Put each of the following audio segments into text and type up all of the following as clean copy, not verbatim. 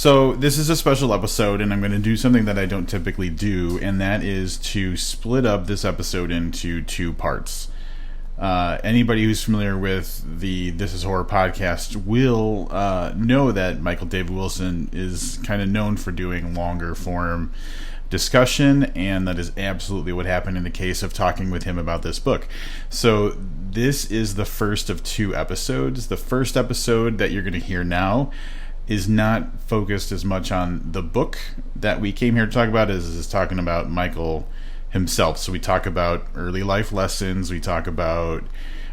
So this is a special episode, and I'm going to do something that I don't typically do, and that is to split up this episode into two parts. Anybody who's familiar with the This Is Horror podcast will know that Michael David Wilson is kind of known for doing longer form discussion, and that is absolutely what happened in the case of talking with him about this book. So this is the first of two episodes. The first episode that you're going to hear now is not focused as much on the book that we came here to talk about as is talking about Michael himself. So we talk about early life lessons, we talk about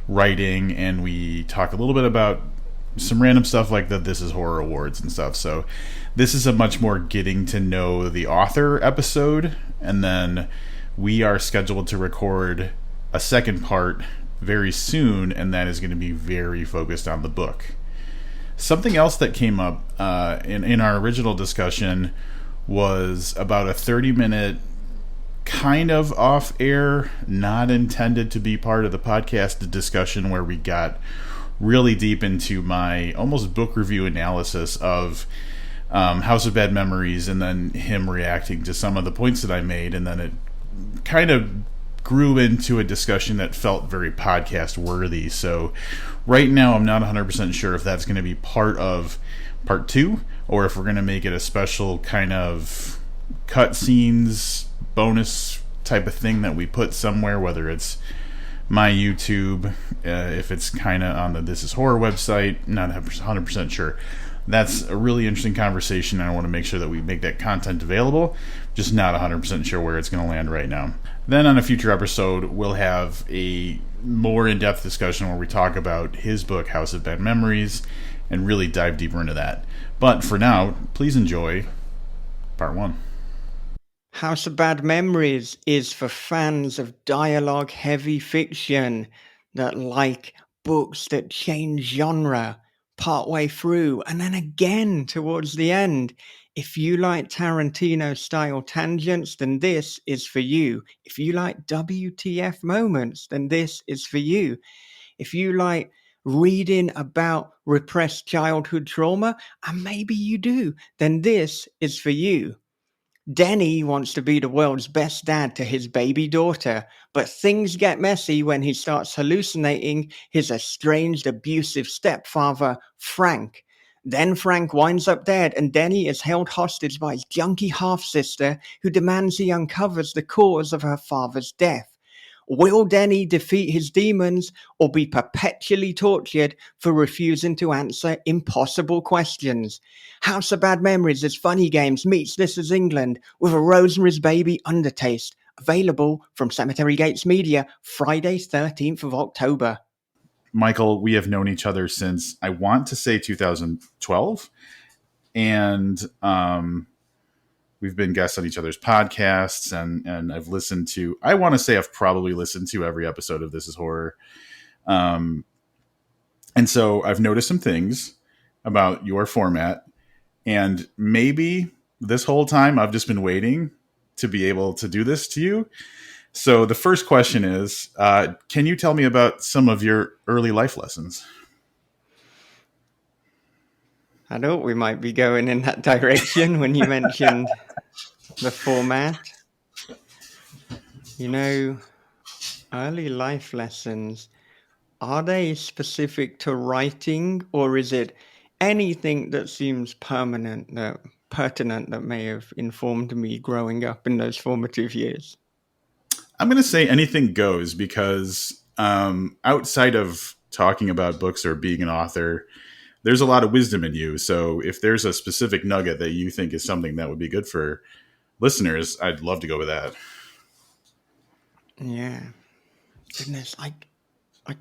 writing, and we talk a little bit about some random stuff like the This Is Horror Awards and stuff. So this is a much more getting to know the author episode, and then we are scheduled to record a second part very soon, and that is going to be very focused on the book. Something else that came up in our original discussion was about a 30-minute kind of off-air, not intended to be part of the podcast discussion, where we got really deep into my almost book review analysis of House of Bad Memories, and then him reacting to some of the points that I made, and then it kind of grew into a discussion that felt very podcast worthy. So right now I'm not 100% sure if that's going to be part of part two, or if we're going to make it a special kind of cutscenes bonus type of thing that we put somewhere, whether it's my YouTube, if it's kind of on the This Is Horror website. Not 100% sure. That's a really interesting conversation, and I want to make sure that we make that content available. Just not 100% sure where it's going to land right now. Then on a future episode, we'll have a more in-depth discussion where we talk about his book, House of Bad Memories, and really dive deeper into that. But for now, please enjoy part one. House of Bad Memories is for fans of dialogue-heavy fiction that like books that change genre partway through and then again towards the end. If you like Tarantino-style tangents, then this is for you. If you like WTF moments, then this is for you. If you like reading about repressed childhood trauma, and maybe you do, then this is for you. Denny wants to be the world's best dad to his baby daughter, but things get messy when he starts hallucinating his estranged, abusive stepfather, Frank. Then Frank winds up dead, and Denny is held hostage by his junkie half-sister, who demands he uncovers the cause of her father's death. Will Denny defeat his demons, or be perpetually tortured for refusing to answer impossible questions? House of Bad Memories is Funny Games meets This Is England with a Rosemary's Baby undertaste. Available from Cemetery Gates Media, Friday, 13th of October. Michael, we have known each other since, I want to say, 2012. And we've been guests on each other's podcasts, and I've listened to, I want to say I've probably listened to every episode of This Is Horror. And so I've noticed some things about your format, and maybe this whole time I've just been waiting to be able to do this to you. So the first question is, can you tell me about some of your early life lessons? I thought we might be going in that direction when you mentioned the format. You know, early life lessons, are they specific to writing, or is it anything that seems pertinent that may have informed me growing up in those formative years? I'm going to say anything goes, because outside of talking about books or being an author, there's a lot of wisdom in you. So if there's a specific nugget that you think is something that would be good for listeners, I'd love to go with that. Yeah. Goodness, I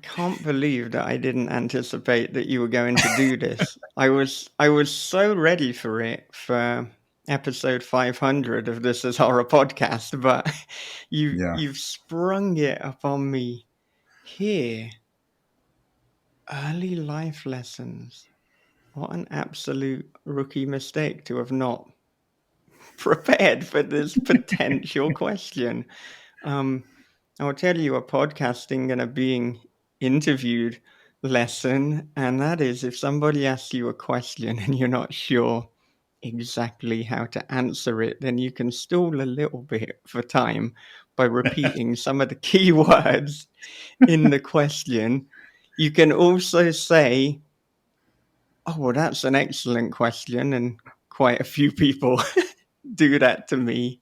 can't believe that I didn't anticipate that you were going to do this. I was so ready for it for episode 500 of This Is Horror podcast, but you've sprung it upon me here. Early life lessons. What an absolute rookie mistake to have not prepared for this potential question. I'll tell you a podcasting and a being interviewed lesson, and that is, if somebody asks you a question and you're not sure exactly how to answer it, then you can stall a little bit for time by repeating some of the key words in the question. You can also say, "Oh, well, that's an excellent question," and quite a few people do that to me.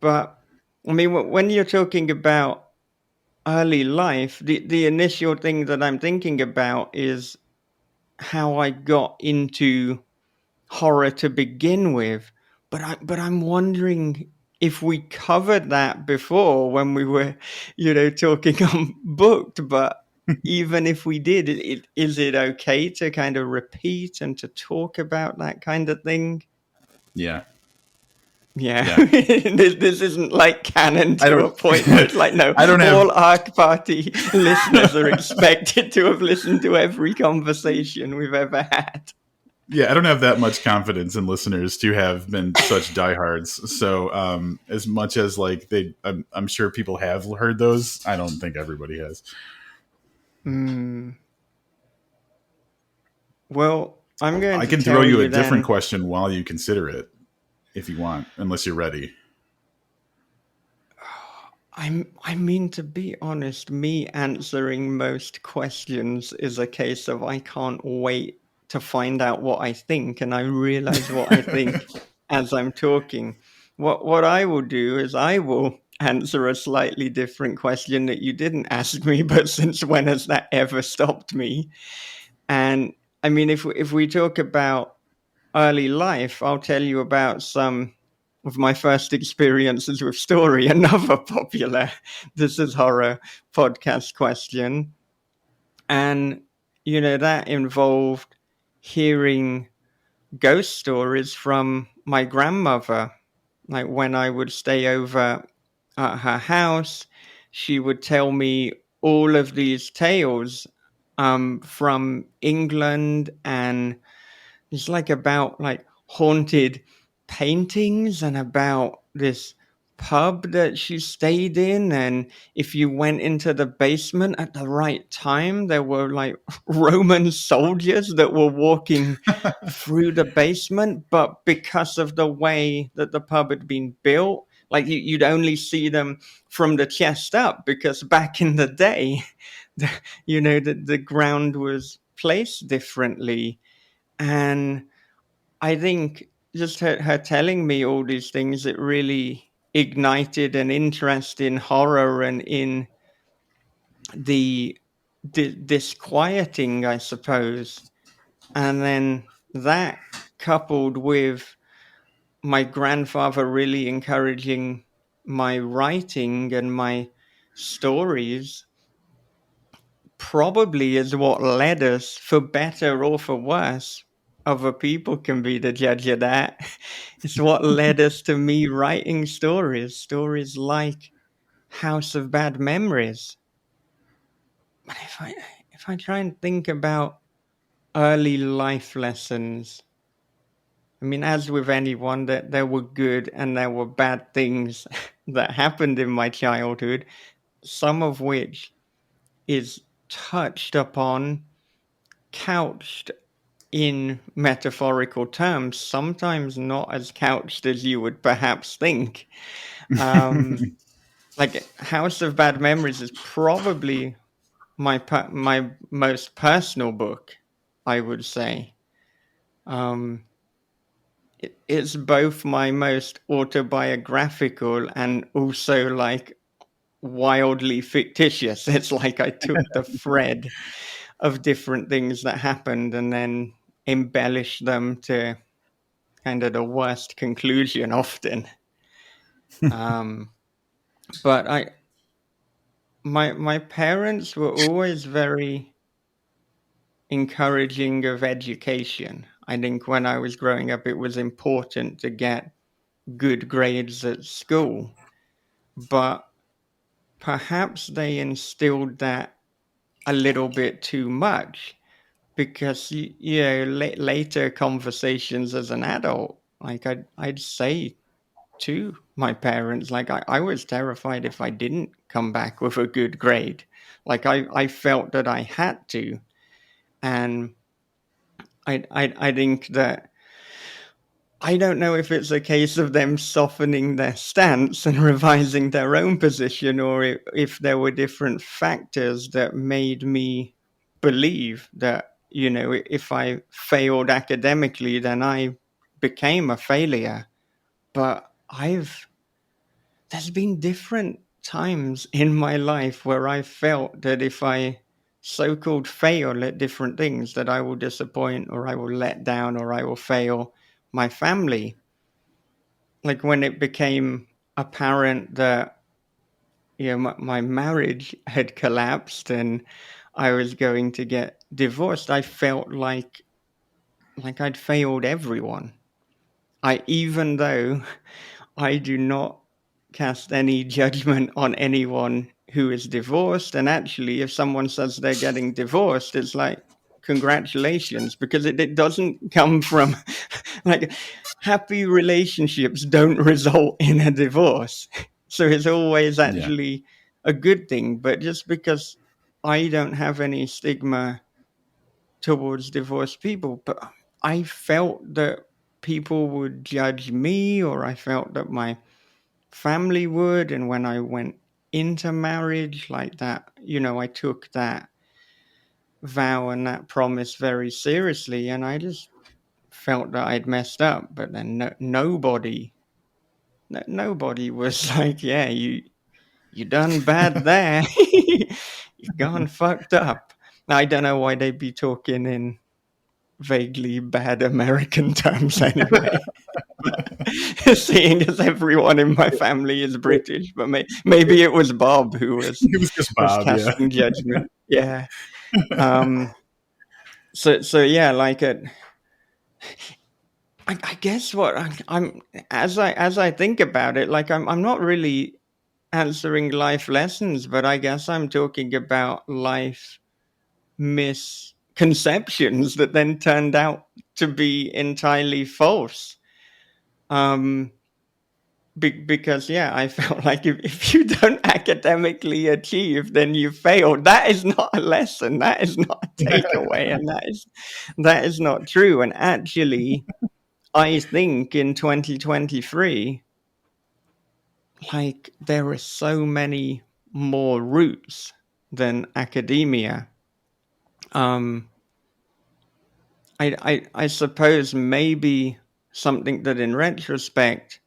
But I mean, when you're talking about early life, the initial thing that I'm thinking about is how I got into horror to begin with. But I'm wondering if we covered that before when we were, talking on Booked. But even if we did, is it okay to kind of repeat and to talk about that kind of thing? Yeah. Yeah, Yeah. this isn't like canon I to don't a point where it's like, no, I don't have all Arc Party listeners are expected to have listened to every conversation we've ever had. Yeah, I don't have that much confidence in listeners to have been such diehards. So, as much as like I'm sure people have heard those. I don't think everybody has. Mm. Well, I'm going I to can throw tell you a you different then. question while you consider it, if you want, unless you're ready. I mean, to be honest, me answering most questions is a case of I can't wait to find out what I think, and I realize what I think as I'm talking. What I will do is I will answer a slightly different question that you didn't ask me, but since when has that ever stopped me? And I mean, if we talk about early life, I'll tell you about some of my first experiences with story, another popular This Is Horror podcast question. And, that involved hearing ghost stories from my grandmother. Like when I would stay over at her house, she would tell me all of these tales from England, and it's like about like haunted paintings and about this pub that she stayed in. And if you went into the basement at the right time, there were like Roman soldiers that were walking through the basement. But because of the way that the pub had been built, like you'd only see them from the chest up, because back in the day, the, the ground was placed differently. And I think just her telling me all these things, it really ignited an interest in horror and in the disquieting, I suppose. And then that, coupled with my grandfather really encouraging my writing and my stories, probably is what led us, for better or for worse. Other people can be the judge of that. It's what led us to me writing stories like House of Bad Memories. But if I try and think about early life lessons, I mean, as with anyone, that there were good and there were bad things that happened in my childhood, some of which is touched upon, couched in metaphorical terms, sometimes not as couched as you would perhaps think. Um, like House of Bad Memories is probably my most personal book, I would say. Um, it's both my most autobiographical and also like wildly fictitious. It's like I took the thread of different things that happened and then embellished them to kind of the worst conclusion often. Um, but my parents were always very encouraging of education. I think when I was growing up, it was important to get good grades at school, but perhaps they instilled that a little bit too much, because later conversations as an adult, like I'd say to my parents, like I was terrified if I didn't come back with a good grade. Like I felt that I had to. And I think that I don't know if it's a case of them softening their stance and revising their own position, or if there were different factors that made me believe that, if I failed academically, then I became a failure. But there's been different times in my life where I felt that if I so-called fail at different things, that I will disappoint, or I will let down, or I will fail my family. Like when it became apparent that my marriage had collapsed and I was going to get divorced, I felt like I'd failed everyone. Even though I do not cast any judgment on anyone who is divorced, and actually, if someone says they're getting divorced, it's like, congratulations, because it doesn't come from like, happy relationships don't result in a divorce. So it's always Yeah. actually a good thing. But just because I don't have any stigma towards divorced people, but I felt that people would judge me, or I felt that my family would. And when I went into marriage like that, I took that vow and that promise very seriously, and I just felt that I'd messed up. But then nobody was like, yeah, you done bad there. You gone fucked up. I don't know why they'd be talking in vaguely bad American terms anyway. Seeing as everyone in my family is British, but maybe it was Bob who It was just was Bob, yeah. casting judgment. Yeah. Um. So yeah, like I guess what I'm as I think about it, like I'm not really answering life lessons, but I guess I'm talking about life misconceptions that then turned out to be entirely false. Um, because yeah, I felt like if you don't academically achieve, then you failed. That is not a lesson. That is not a takeaway, and that is not true. And actually, I think in 2023, like there are so many more routes than academia. Um, I suppose maybe something that in retrospect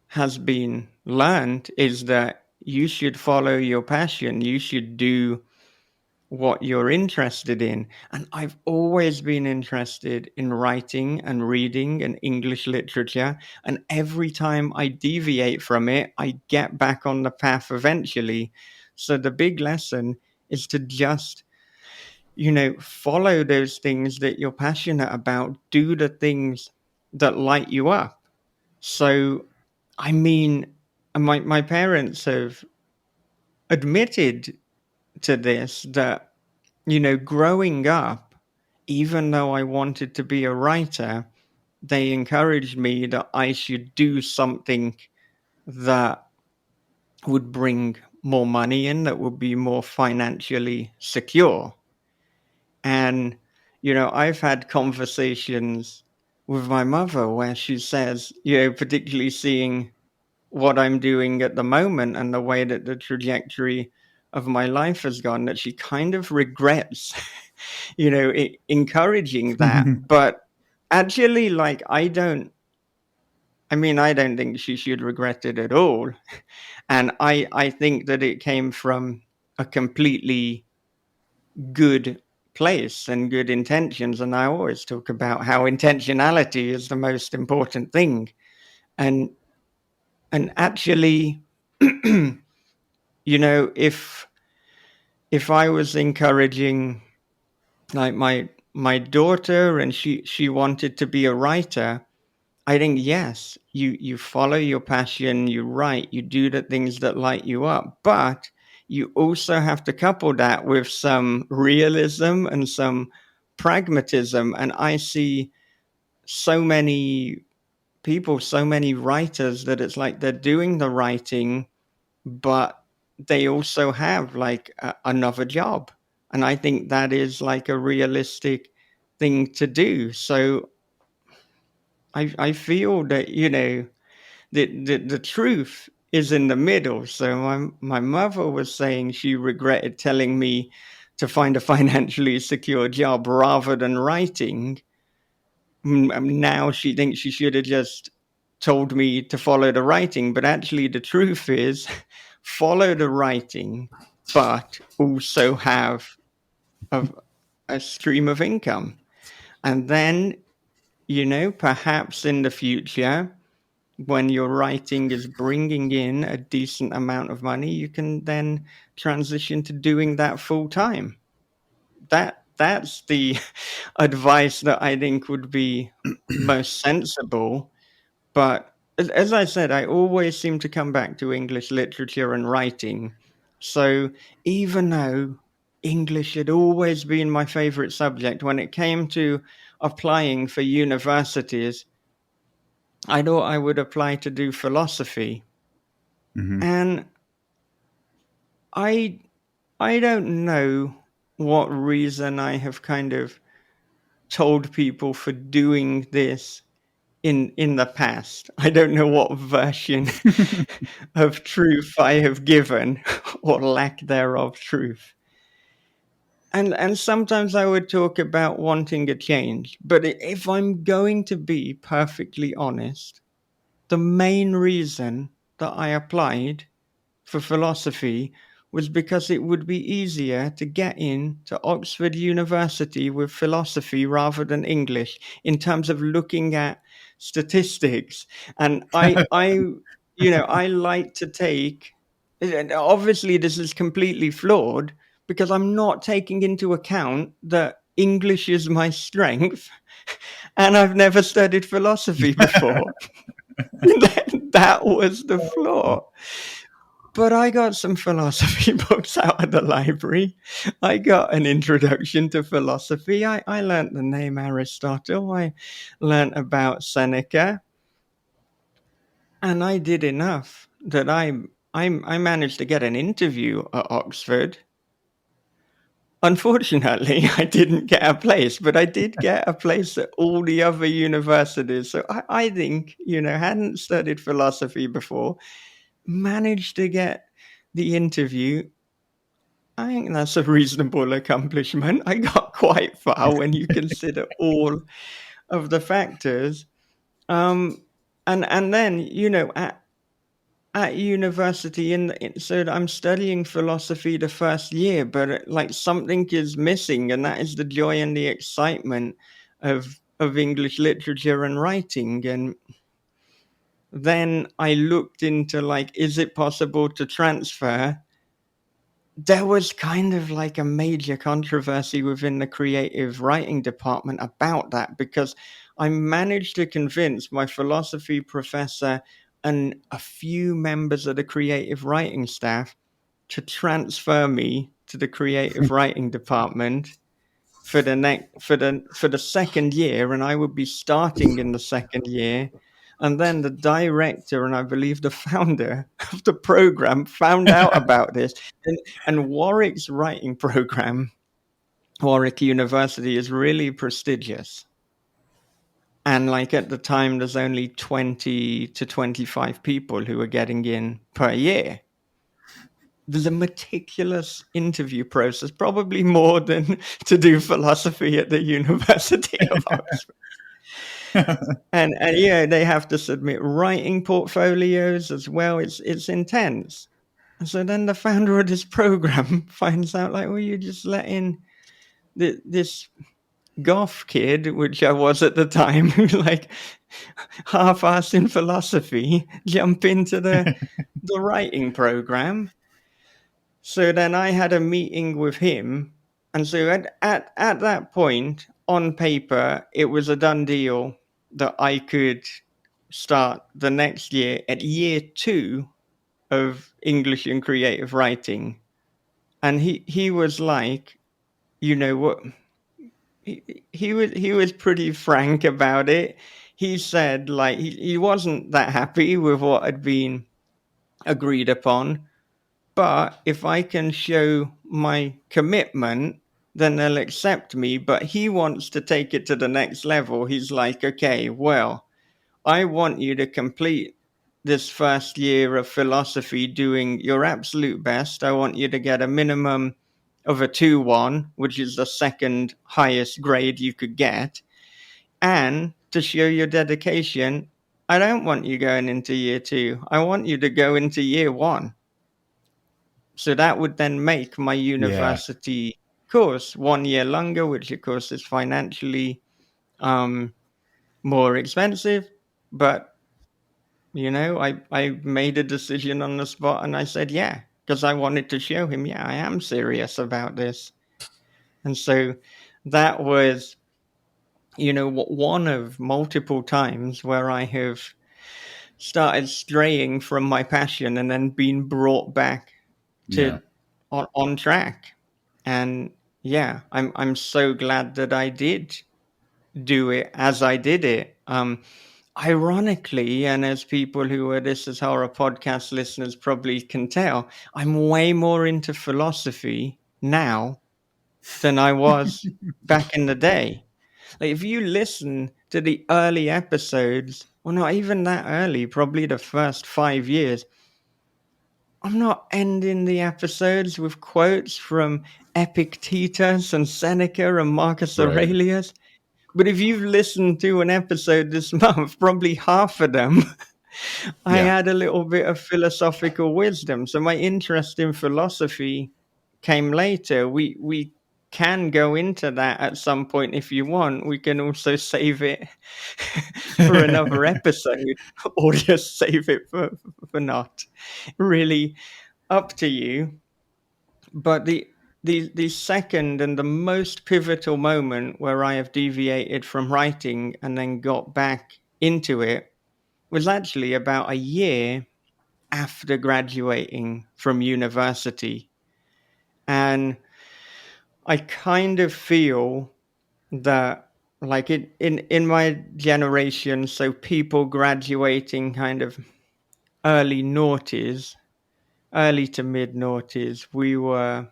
has been learned is that you should follow your passion. You should do what you're interested in. And I've always been interested in writing and reading and English literature. And every time I deviate from it, I get back on the path eventually. So the big lesson is to just, follow those things that you're passionate about, do the things that light you up. So, I mean, my parents have admitted to this that, growing up, even though I wanted to be a writer, they encouraged me that I should do something that would bring more money in, that would be more financially secure. And, I've had conversations with my mother where she says, particularly seeing what I'm doing at the moment and the way that the trajectory of my life has gone, that she kind of regrets, encouraging that. But actually, like, I don't think she should regret it at all. And I think that it came from a completely good place and good intentions. And I always talk about how intentionality is the most important thing. And actually, if I was encouraging like my daughter and she wanted to be a writer, I think yes, you follow your passion, you write, you do the things that light you up, but you also have to couple that with some realism and some pragmatism. And I see so many people, so many writers, that it's like they're doing the writing, but they also have like another job. And I think that is like a realistic thing to do. So I feel that, the truth is in the middle. So my mother was saying she regretted telling me to find a financially secure job rather than writing. Now she thinks she should have just told me to follow the writing, but actually the truth is follow the writing, but also have a, a stream of income. And then, perhaps in the future, when your writing is bringing in a decent amount of money, you can then transition to doing that full time. That's the advice that I think would be most sensible. But as I said, I always seem to come back to English literature and writing. So even though English had always been my favorite subject, when it came to applying for universities, I thought I would apply to do philosophy. Hmm. And I I don't know what reason I have kind of told people for doing this in the past. I don't know what version of truth I have given or lack thereof truth. And sometimes I would talk about wanting a change, but if I'm going to be perfectly honest, the main reason that I applied for philosophy was because it would be easier to get in to Oxford University with philosophy rather than English in terms of looking at statistics. And I like to take, and obviously this is completely flawed because I'm not taking into account that English is my strength and I've never studied philosophy before. That was the flaw. But I got some philosophy books out of the library. I got an introduction to philosophy. I learnt the name Aristotle. I learnt about Seneca. And I did enough that I managed to get an interview at Oxford. Unfortunately, I didn't get a place, but I did get a place at all the other universities. So I think, hadn't studied philosophy before, managed to get the interview. I think that's a reasonable accomplishment. I got quite far when you consider all of the factors. Um, and then, at university, so I'm studying philosophy the first year, but like something is missing, and that is the joy and the excitement of English literature and writing. And then I looked into, like, is it possible to transfer? There was kind of like a major controversy within the creative writing department about that because I managed to convince my philosophy professor and a few members of the creative writing staff to transfer me to the creative writing department for the second year, and I would be starting in the second year. And then the director and I believe the founder of the program found out about this. And Warwick's writing program, Warwick University, is really prestigious. And like at the time, there's only 20 to 25 people who are getting in per year. There's a meticulous interview process, probably more than to do philosophy at the University of Oxford. And they have to submit writing portfolios as well. It's intense. And so then the founder of this program finds out, like, well, you just let in this goth kid, which I was at the time, who like half-assed in philosophy, jump into the writing program. So then I had a meeting with him, and so at that point, on paper, it was a done deal that I could start the next year at year 2 of English and creative writing. And he was like, what, he was pretty frank about it. He said, like, he wasn't that happy with what had been agreed upon, but if I can show my commitment, then they'll accept me. But he wants to take it to the next level. He's like, okay, well, I want you to complete this first year of philosophy doing your absolute best. I want you to get a minimum of a 2-1, which is the second highest grade you could get. And to show your dedication, I don't want you going into year 2. I want you to go into year 1. So that would then make my Yeah. university course 1 year longer, which of course is financially more expensive. But, I made a decision on the spot and I said, yeah, because I wanted to show him, yeah, I am serious about this. And so that was, one of multiple times where I have started straying from my passion and then been brought back Yeah. to on track. And yeah, I'm so glad that I did do it as I did it. Ironically, and as people who are This Is Horror podcast listeners probably can tell, I'm way more into philosophy now than I was back in the day. Like if you listen to the early episodes, well, not even that early, probably the first 5 years, I'm not ending the episodes with quotes from Epictetus and Seneca and Marcus Right. Aurelius. But if you've listened to an episode this month, probably half of them, I Yeah. had a little bit of philosophical wisdom. So my interest in philosophy came later. We can go into that at some point if you want. We can also save it for another episode or just save it for not. Really up to you. But the second and the most pivotal moment where I have deviated from writing and then got back into it was actually about a year after graduating from university. And I kind of feel that like in my generation, so people graduating kind of early noughties, early to mid noughties, we were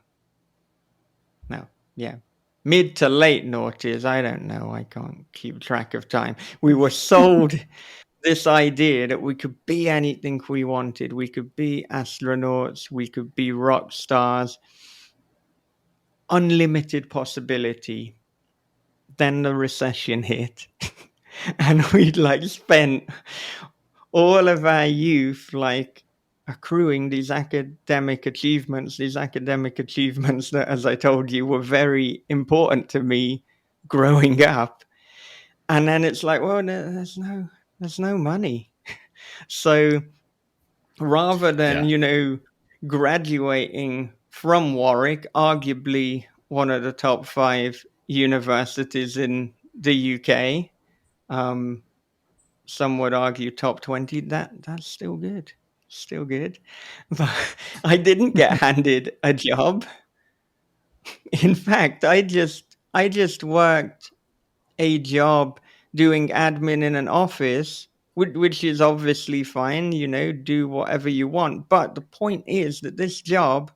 no, yeah, mid to late noughties. I don't know. I can't keep track of time. We were sold this idea that we could be anything we wanted. We could be astronauts. We could be rock stars. Unlimited possibility. Then the recession hit. And we'd like spent all of our youth like accruing these academic achievements that, as I told you, were very important to me growing up. And then it's like, well, there's no money. So rather than, Yeah. graduating from Warwick, arguably one of the top 5 universities in the UK, some would argue top 20, that's still good. Still good. But I didn't get handed a job. In fact, I just worked a job doing admin in an office, which is obviously fine, do whatever you want. But the point is that this job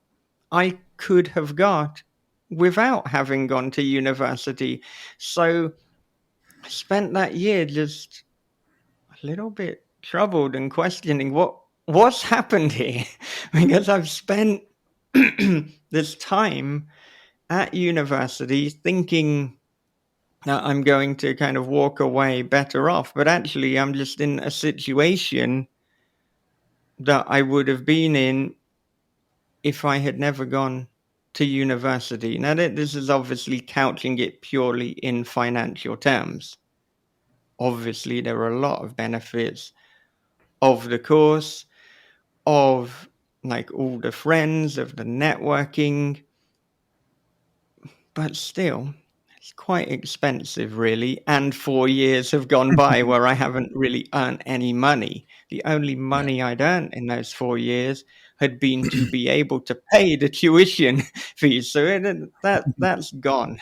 I could have got without having gone to university. So I spent that year just a little bit troubled and questioning what's happened here. Because I've spent this time at university thinking that I'm going to kind of walk away better off, but actually I'm just in a situation that I would have been in if I had never gone to university. Now, this is obviously couching it purely in financial terms. Obviously, there are a lot of benefits of the course, of like all the friends, of the networking, but still, it's quite expensive, really. And 4 years have gone by where I haven't really earned any money. The only Yeah. money I'd earned in those 4 years had been to be able to pay the tuition fees. So that's gone.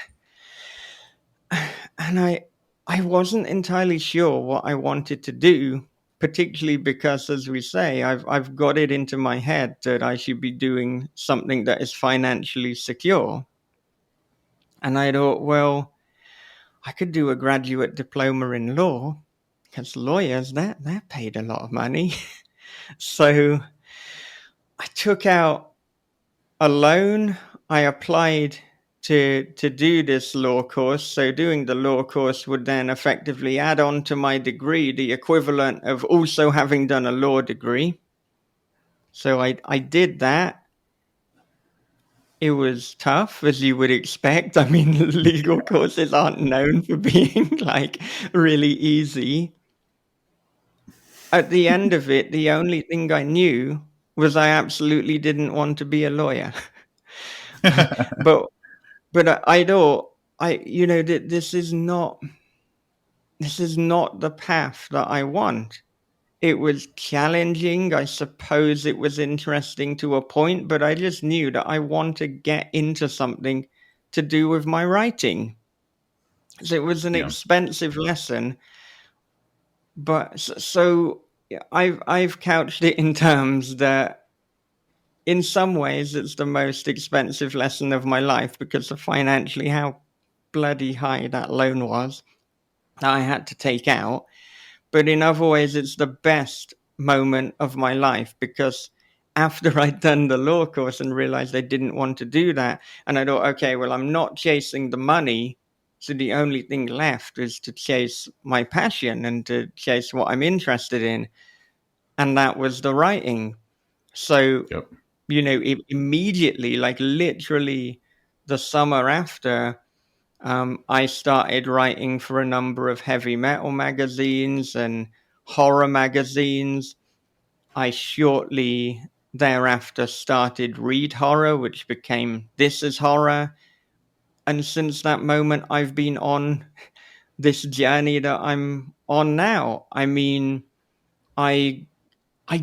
And I wasn't entirely sure what I wanted to do, particularly because, as we say, I've got it into my head that I should be doing something that is financially secure. And I thought, well, I could do a graduate diploma in law, because lawyers, they're paid a lot of money. So I took out a loan. I applied to do this law course. So doing the law course would then effectively add on to my degree the equivalent of also having done a law degree. So I did that. It was tough, as you would expect. I mean, legal courses aren't known for being like really easy. At the end of it, the only thing I knew was I absolutely didn't want to be a lawyer. but I thought this is not the path that I want. It was challenging. I suppose it was interesting to a point, but I just knew that I want to get into something to do with my writing. So it was an Yeah. expensive lesson, but so I've couched it in terms that in some ways it's the most expensive lesson of my life because of financially how bloody high that loan was that I had to take out. But in other ways, it's the best moment of my life because after I'd done the law course and realized I didn't want to do that, and I thought, okay, well, I'm not chasing the money. So the only thing left is to chase my passion and to chase what I'm interested in. And that was the writing. So, Yep. Immediately, like literally the summer after, I started writing for a number of heavy metal magazines and horror magazines. I shortly thereafter started Read Horror, which became This Is Horror. And since that moment, I've been on this journey that I'm on now. I mean, I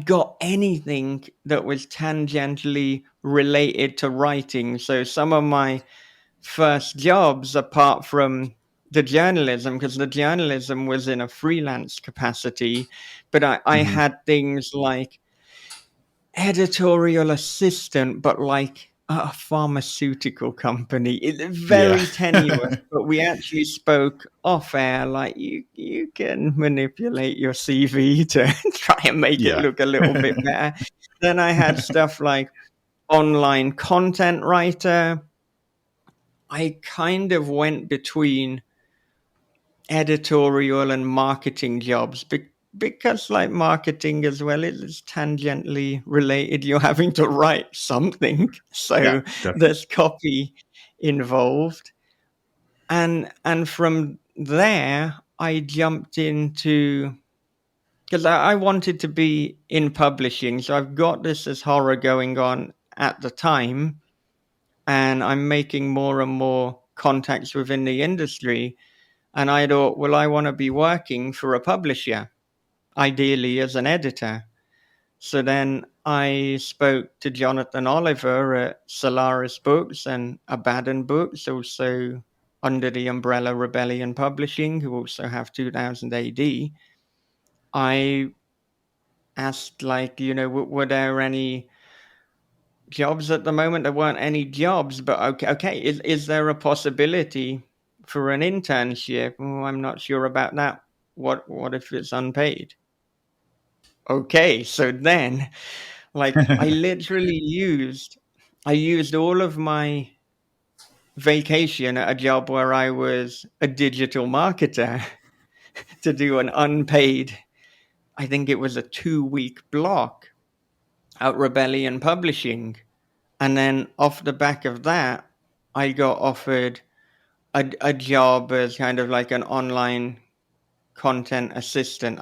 got anything that was tangentially related to writing. So some of my first jobs, apart from the journalism, because the journalism was in a freelance capacity, but I Mhm. had things like editorial assistant, but like a pharmaceutical company. Yeah. Very tenuous, but we actually spoke off air. Like you can manipulate your CV to try and make it Yeah. look a little bit better. Then I had stuff like online content writer. I kind of went between editorial and marketing jobs because like marketing as well is tangentially related. You're having to write something, Yeah, so definitely. there's copy involved. And from there I jumped into, because I wanted to be in publishing, so I've got This Is Horror going on at the time, and I'm making more and more contacts within the industry. And I thought, well, I want to be working for a publisher, ideally as an editor. So then I spoke to Jonathan Oliver at Solaris Books and Abaddon Books, also under the umbrella Rebellion Publishing, who also have 2000 AD. I asked, like, were there any jobs at the moment? There weren't any jobs, but okay, is there a possibility for an internship? Oh, I'm not sure about that. What if it's unpaid? Okay, so then, like, I used all of my vacation at a job where I was a digital marketer to do an unpaid, I think it was a 2-week block at Rebellion Publishing. And then off the back of that, I got offered a job as kind of like an online content assistant.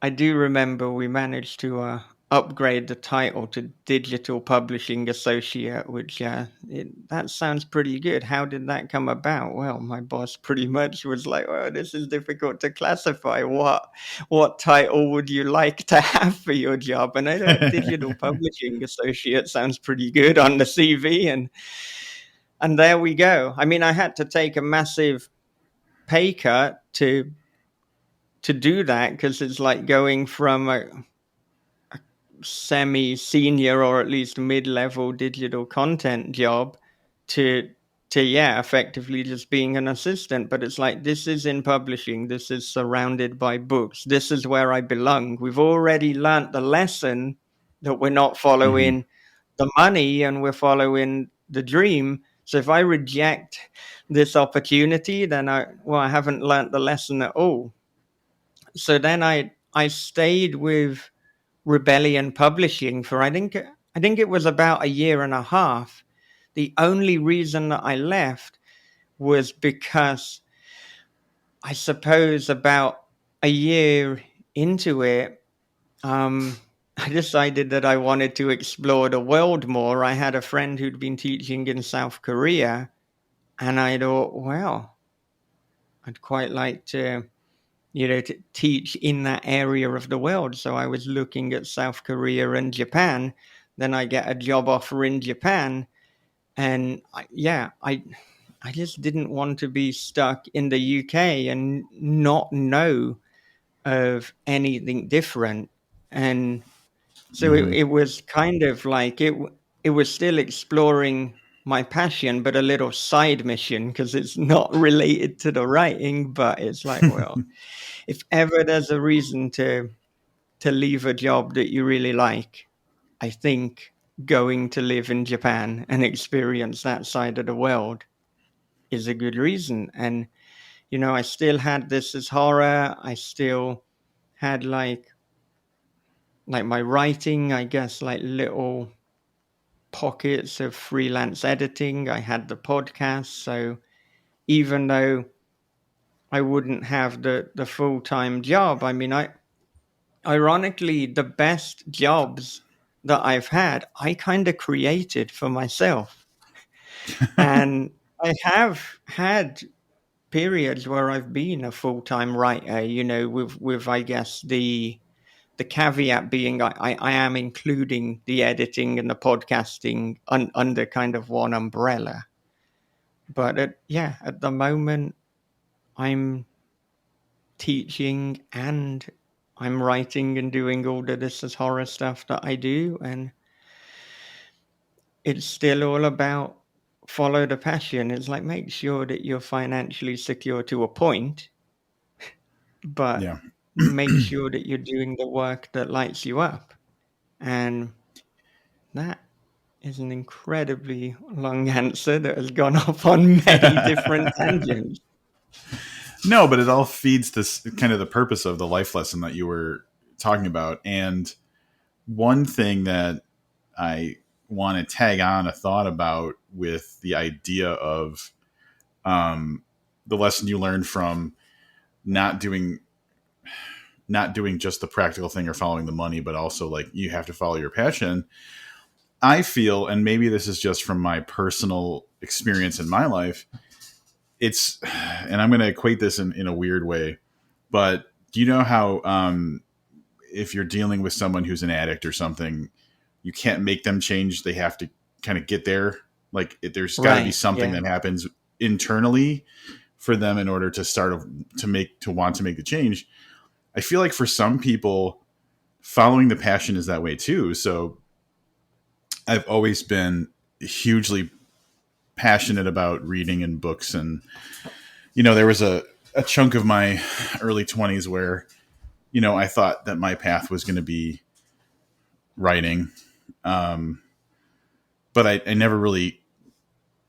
I do remember we managed to upgrade the title to Digital Publishing Associate, which that sounds pretty good. How did that come about? Well, my boss pretty much was like, "Well, this is difficult to classify. What title would you like to have for your job?" And I thought Digital Publishing Associate sounds pretty good on the CV, and there we go. I mean, I had to take a massive pay cut to do that because it's like going from a semi-senior or at least mid-level digital content job to to yeah, effectively just being an assistant. But it's like, this is in publishing, this is surrounded by books, this is where I belong. We've already learnt the lesson that we're not Hmm. following the money and we're following the dream. So if I reject this opportunity, then I haven't learnt the lesson at all. So then I stayed with Rebellion Publishing for I think it was about a year and a half. The only reason that I left was because I suppose about a year into it, um, I decided that I wanted to explore the world more. I had a friend who'd been teaching in South Korea, and I thought, well, I'd quite like to teach in that area of the world. So I was looking at South Korea and Japan. Then I get a job offer in Japan, and I just didn't want to be stuck in the UK and not know of anything different. And so it, Hmm. it was kind of like it was still exploring my passion, but a little side mission because it's not related to the writing. But it's like, well, if ever there's a reason to leave a job that you really like, I think going to live in Japan and experience that side of the world is a good reason. And I still had This Is Horror. I still had like my writing, I guess, like little pockets of freelance editing. I had the podcast. So even though I wouldn't have the full-time job, I mean, ironically, the best jobs that I've had, I kind of created for myself. And I have had periods where I've been a full-time writer, with I guess the caveat being I am including the editing and the podcasting under kind of one umbrella. But at the moment, I'm teaching and I'm writing and doing all the This Is Horror stuff that I do. And it's still all about follow the passion. It's like, make sure that you're financially secure to a point, but Yeah. make sure that you're doing the work that lights you up. And that is an incredibly long answer that has gone off on many different tangents. No, but it all feeds this kind of the purpose of the life lesson that you were talking about. And one thing that I want to tag on a thought about with the idea of um, the lesson you learned from not doing not doing just the practical thing or following the money, but also like you have to follow your passion. I feel, and maybe this is just from my personal experience in my life, it's, and I'm going to equate this in a weird way, but do you know how if you're dealing with someone who's an addict or something, you can't make them change. They have to kind of get there. Like there's got to be Right. something Yeah. that happens internally for them in order to start to want to make the change. I feel like for some people, following the passion is that way too. So I've always been hugely passionate about reading and books. And, there was a chunk of my early 20s where, I thought that my path was going to be writing. Um, but I never really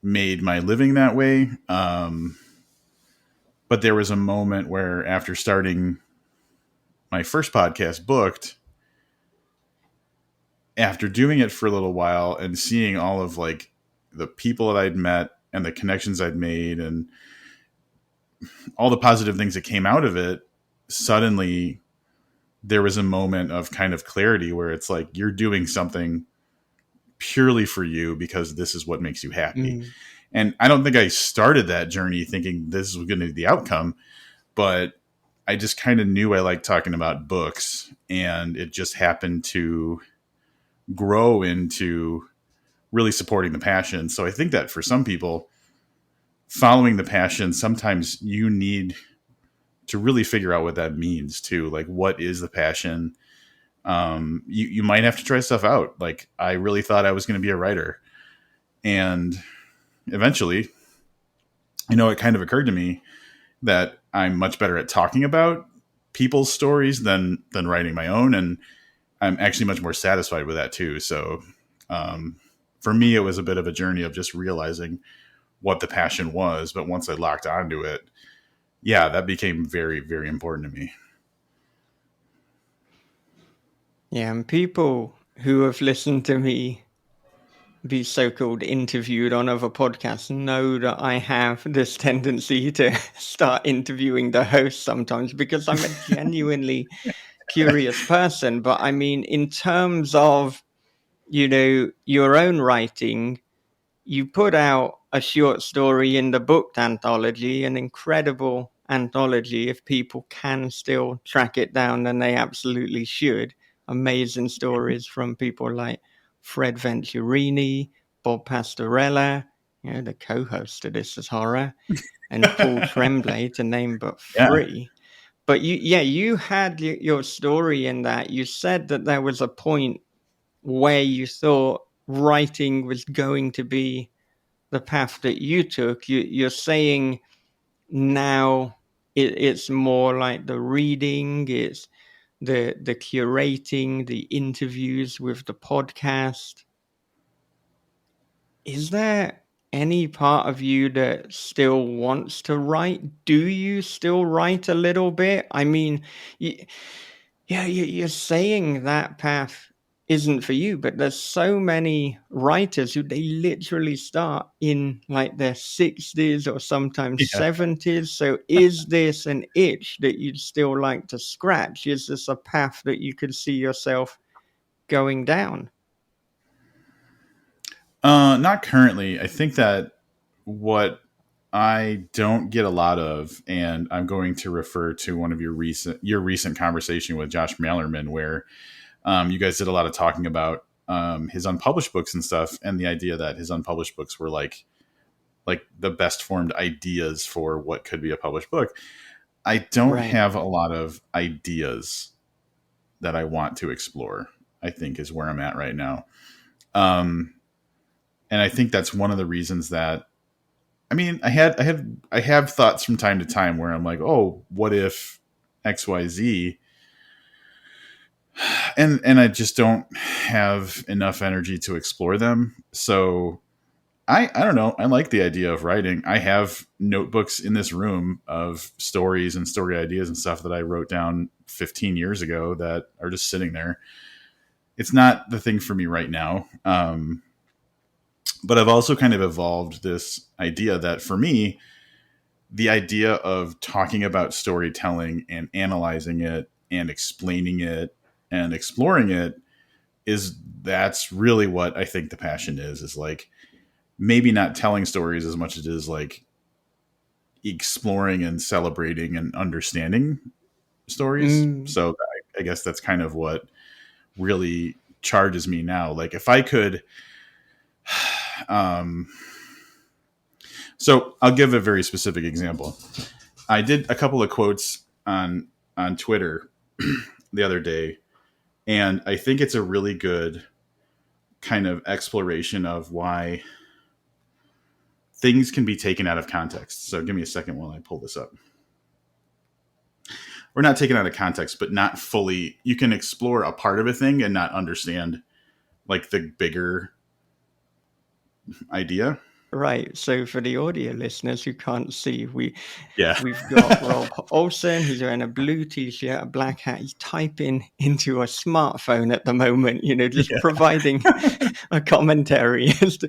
made my living that way. But there was a moment where after starting my first podcast, Booked, after doing it for a little while and seeing all of like the people that I'd met and the connections I'd made and all the positive things that came out of it, suddenly there was a moment of kind of clarity where it's like you're doing something purely for you because this is what makes you happy. Mm. And I don't think I started that journey thinking this was going to be the outcome, but I just kind of knew I liked talking about books, and it just happened to grow into really supporting the passion. So I think that for some people, following the passion, sometimes you need to really figure out what that means too. Like, what is the passion? You might have to try stuff out. Like, I really thought I was going to be a writer, and eventually it kind of occurred to me that I'm much better at talking about people's stories than writing my own, and I'm actually much more satisfied with that too. So for me, it was a bit of a journey of just realizing what the passion was. But once I locked onto it, yeah, that became very, very important to me. Yeah, and people who have listened to me be so-called interviewed on other podcasts know that I have this tendency to start interviewing the host sometimes because I'm a genuinely curious person. But I mean, in terms of, your own writing, you put out a short story in the book anthology, an incredible anthology. If people can still track it down, then they absolutely should. Amazing stories from people like Fred Venturini, Bob Pastorella, the co-host of This Is Horror, and Paul Tremblay, to name but Yeah. three. But you had your story in that. You said that there was a point where you thought writing was going to be the path that you took. You're saying now it's more like the reading, it's the curating, the interviews with the podcast. Is there any part of you that still wants to write? Do you still write a little bit? I mean, you're saying that path isn't for you, but there's so many writers who they literally start in like their 60s or sometimes Yeah. 70s. So is this an itch that you'd still like to scratch? Is this a path that you could see yourself going down? Not currently. I think that what I don't get a lot of, and I'm going to refer to one of your recent conversation with Josh Malerman, where you guys did a lot of talking about his unpublished books and stuff, and the idea that his unpublished books were like the best formed ideas for what could be a published book. I don't Right. have a lot of ideas that I want to explore, I think is where I'm at right now. And I think that's one of the reasons that, I mean, I have thoughts from time to time where I'm like, oh, what if XYZ? And I just don't have enough energy to explore them. So I don't know. I like the idea of writing. I have notebooks in this room of stories and story ideas and stuff that I wrote down 15 years ago that are just sitting there. It's not the thing for me right now. But I've also kind of evolved this idea that for me, the idea of talking about storytelling and analyzing it and explaining it and exploring it that's really what I think the passion is like maybe not telling stories as much as it is like exploring and celebrating and understanding stories. So I guess that's kind of what really charges me now. Like if I could, so I'll give a very specific example. I did a couple of quotes on Twitter the other day, and I think it's a really good kind of exploration of why things can be taken out of context. So give me a second while I pull this up. We're not taken out of context, but not fully. You can explore a part of a thing and not understand like the bigger idea. Right. So for the audio listeners who can't see, we've Yeah. got Rob Olsen. He's wearing a blue t-shirt, a black hat. He's typing into a smartphone at the moment, just Yeah. providing a commentary as to,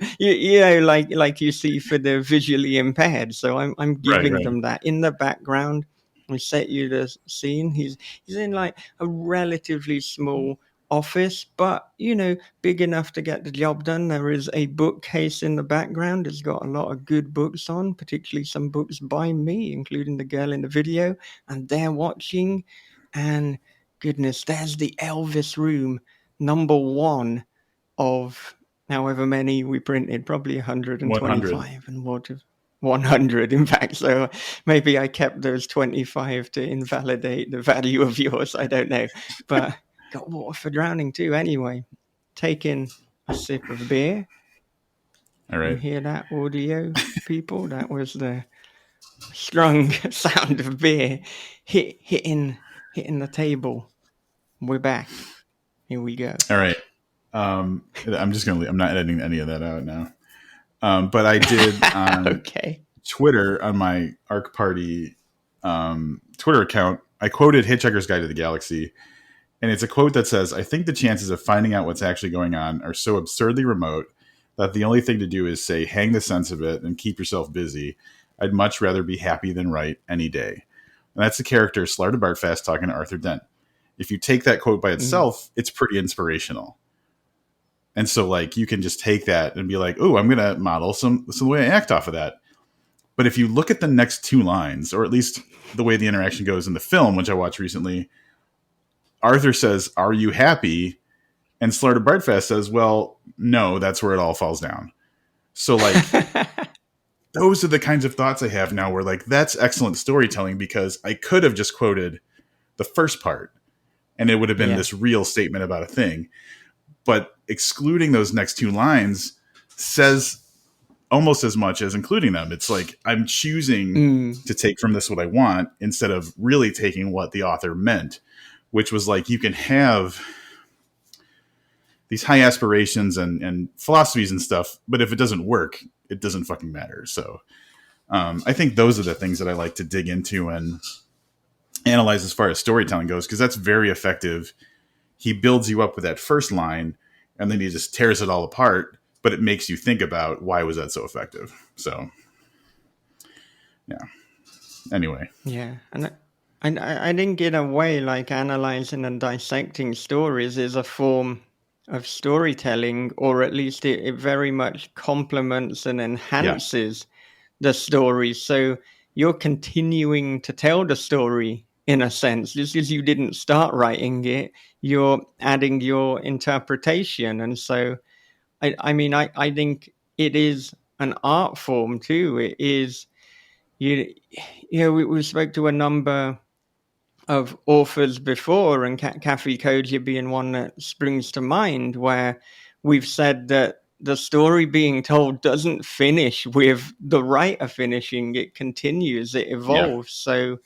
like you see for the visually impaired. So I'm giving Right. them that in the background. We set you the scene. He's in like a relatively small office, but big enough to get the job done. There is a bookcase in the background. It's got a lot of good books on, particularly some books by me, including the girl in the video, and they're watching. And goodness, there's the Elvis room, number 1 of however many we printed, probably 125 100. and what of 100 in fact. So maybe I kept those 25 to invalidate the value of yours. I don't know, but got water for drowning too. Anyway, taking a sip of beer. All right. You hear that audio, people? That was the strong sound of beer hitting the table. We're back. Here we go. All right. I'm just gonna. I'm not editing any of that out now. But I did on Okay. Twitter, on my Arc Party Twitter account, I quoted Hitchhiker's Guide to the Galaxy, and it's a quote that says, "I think the chances of finding out what's actually going on are so absurdly remote that the only thing to do is say, hang the sense of it and keep yourself busy. I'd much rather be happy than right any day." And that's the character Slarta Bartfast talking to Arthur Dent. If you take that quote by itself, it's pretty inspirational. And so, like, you can just take that and be like, "Oh, I'm going to model some way I act off of that." But if you look at the next two lines, or at least the way the interaction goes in the film, which I watched recently, Arthur says, "Are you happy?" And Slarta Bartfast says, "Well, no, that's where it all falls down." So, like, those are the kinds of thoughts I have now where, like, that's excellent storytelling, because I could have just quoted the first part and it would have been this real statement about a thing. But excluding those next two lines says almost as much as including them. It's like I'm choosing to take from this what I want instead of really taking what the author meant, which was like, you can have these high aspirations and philosophies and stuff, but if it doesn't work, it doesn't fucking matter. So I think those are the things that I like to dig into and analyze as far as storytelling goes, because that's very effective. He builds you up with that first line and then he just tears it all apart, but it makes you think about why was that so effective. So yeah. Anyway. Yeah. And I think in a way, like, analyzing and dissecting stories is a form of storytelling, or at least it very much complements and enhances the story. So you're continuing to tell the story in a sense. Just as you didn't start writing it, you're adding your interpretation. And so, I mean, I think it is an art form too. It is, you know, we spoke to a number of authors before, and Kathy Koji being one that springs to mind, where we've said that the story being told doesn't finish with the writer finishing. It continues, it evolves. So,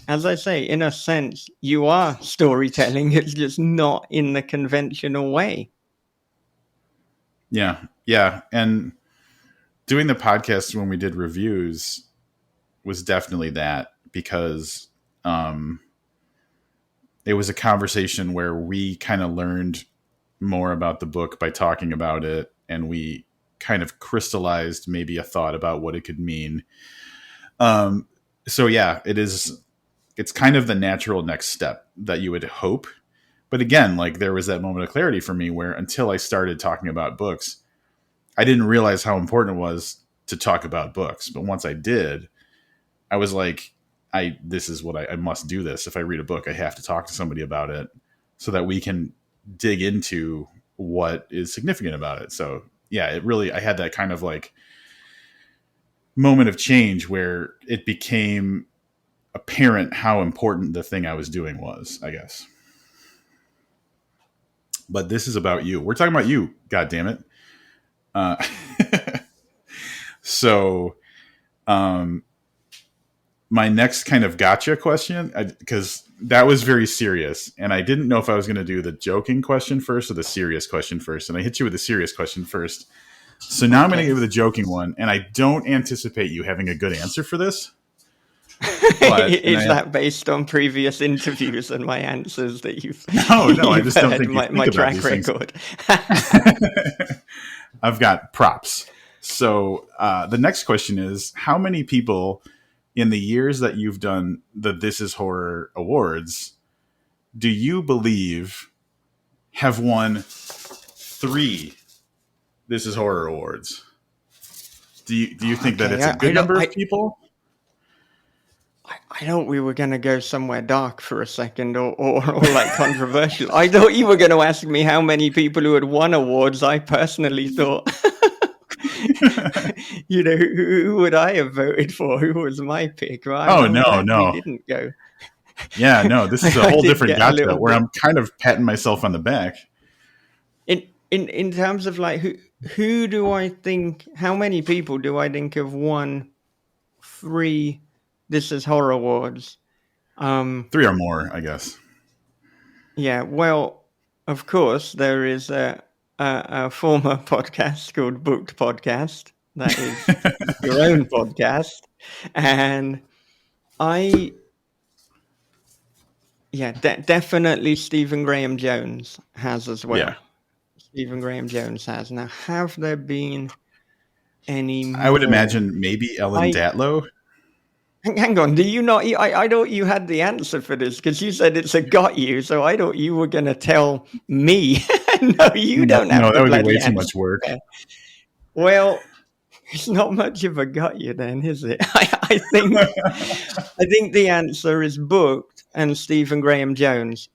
as I say, in a sense, you are storytelling. It's just not in the conventional way. Yeah. Yeah. And doing the podcast when we did reviews was definitely that, because it was a conversation where we kind of learned more about the book by talking about it, and we kind of crystallized maybe a thought about what it could mean. So yeah, it's kind of the natural next step that you would hope. But again, like, there was that moment of clarity for me where, until I started talking about books, I didn't realize how important it was to talk about books. But once I did, I was like, this is what I must do this. If I read a book, I have to talk to somebody about it so that we can dig into what is significant about it. So yeah, I had that kind of like moment of change where it became apparent how important the thing I was doing was, I guess. But this is about you. We're talking about you, God damn it. So, my next kind of gotcha question, because that was very serious, and I didn't know if I was going to do the joking question first or the serious question first, and I hit you with the serious question first. So now I'm going to give you the joking one, and I don't anticipate you having a good answer for this. Is that based on previous interviews and my answers that you've? No, I just don't think my track record. I've got props. So the next question is, how many people in the years that you've done the This Is Horror Awards do you believe have won 3 This Is Horror Awards? Do you think that it's a good number of people? I thought we were going to go somewhere dark for a second, or like controversial. I thought you were going to ask me how many people who had won awards. I personally thought, you know, who would I have voted for? Who was my pick? Right? No. We didn't go. Yeah, no, this is a whole different gotcha where I'm kind of patting myself on the back. In terms of like, who do I think, how many people do I think have won 3 This Is Horror Awards. 3 or more, I guess. Yeah, well, of course, there is a former podcast called Booked Podcast. That is your own podcast. And definitely Stephen Graham Jones has as well. Yeah. Stephen Graham Jones has. Now, have there been any more? I would imagine maybe Ellen Datlow. Hang on, do you not? I thought you had the answer for this because you said it's a got you, so I thought you were going to tell me. No, you don't have. No, that would be way answer. too much work. Well, it's not much of a got you then, is it? I think the answer is Booked and Stephen Graham Jones.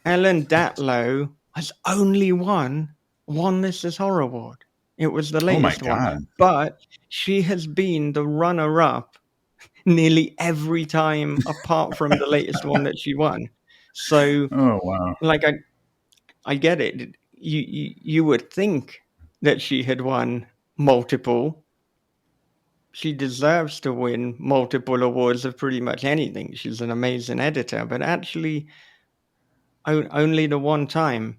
Ellen Datlow has only won This Is Horror Award. It was the latest one, but she has been the runner-up nearly every time apart from the latest one that she won. So, oh wow, like I get it. You would think that she had won multiple. She deserves to win multiple awards of pretty much anything. She's an amazing editor, but actually only the one time.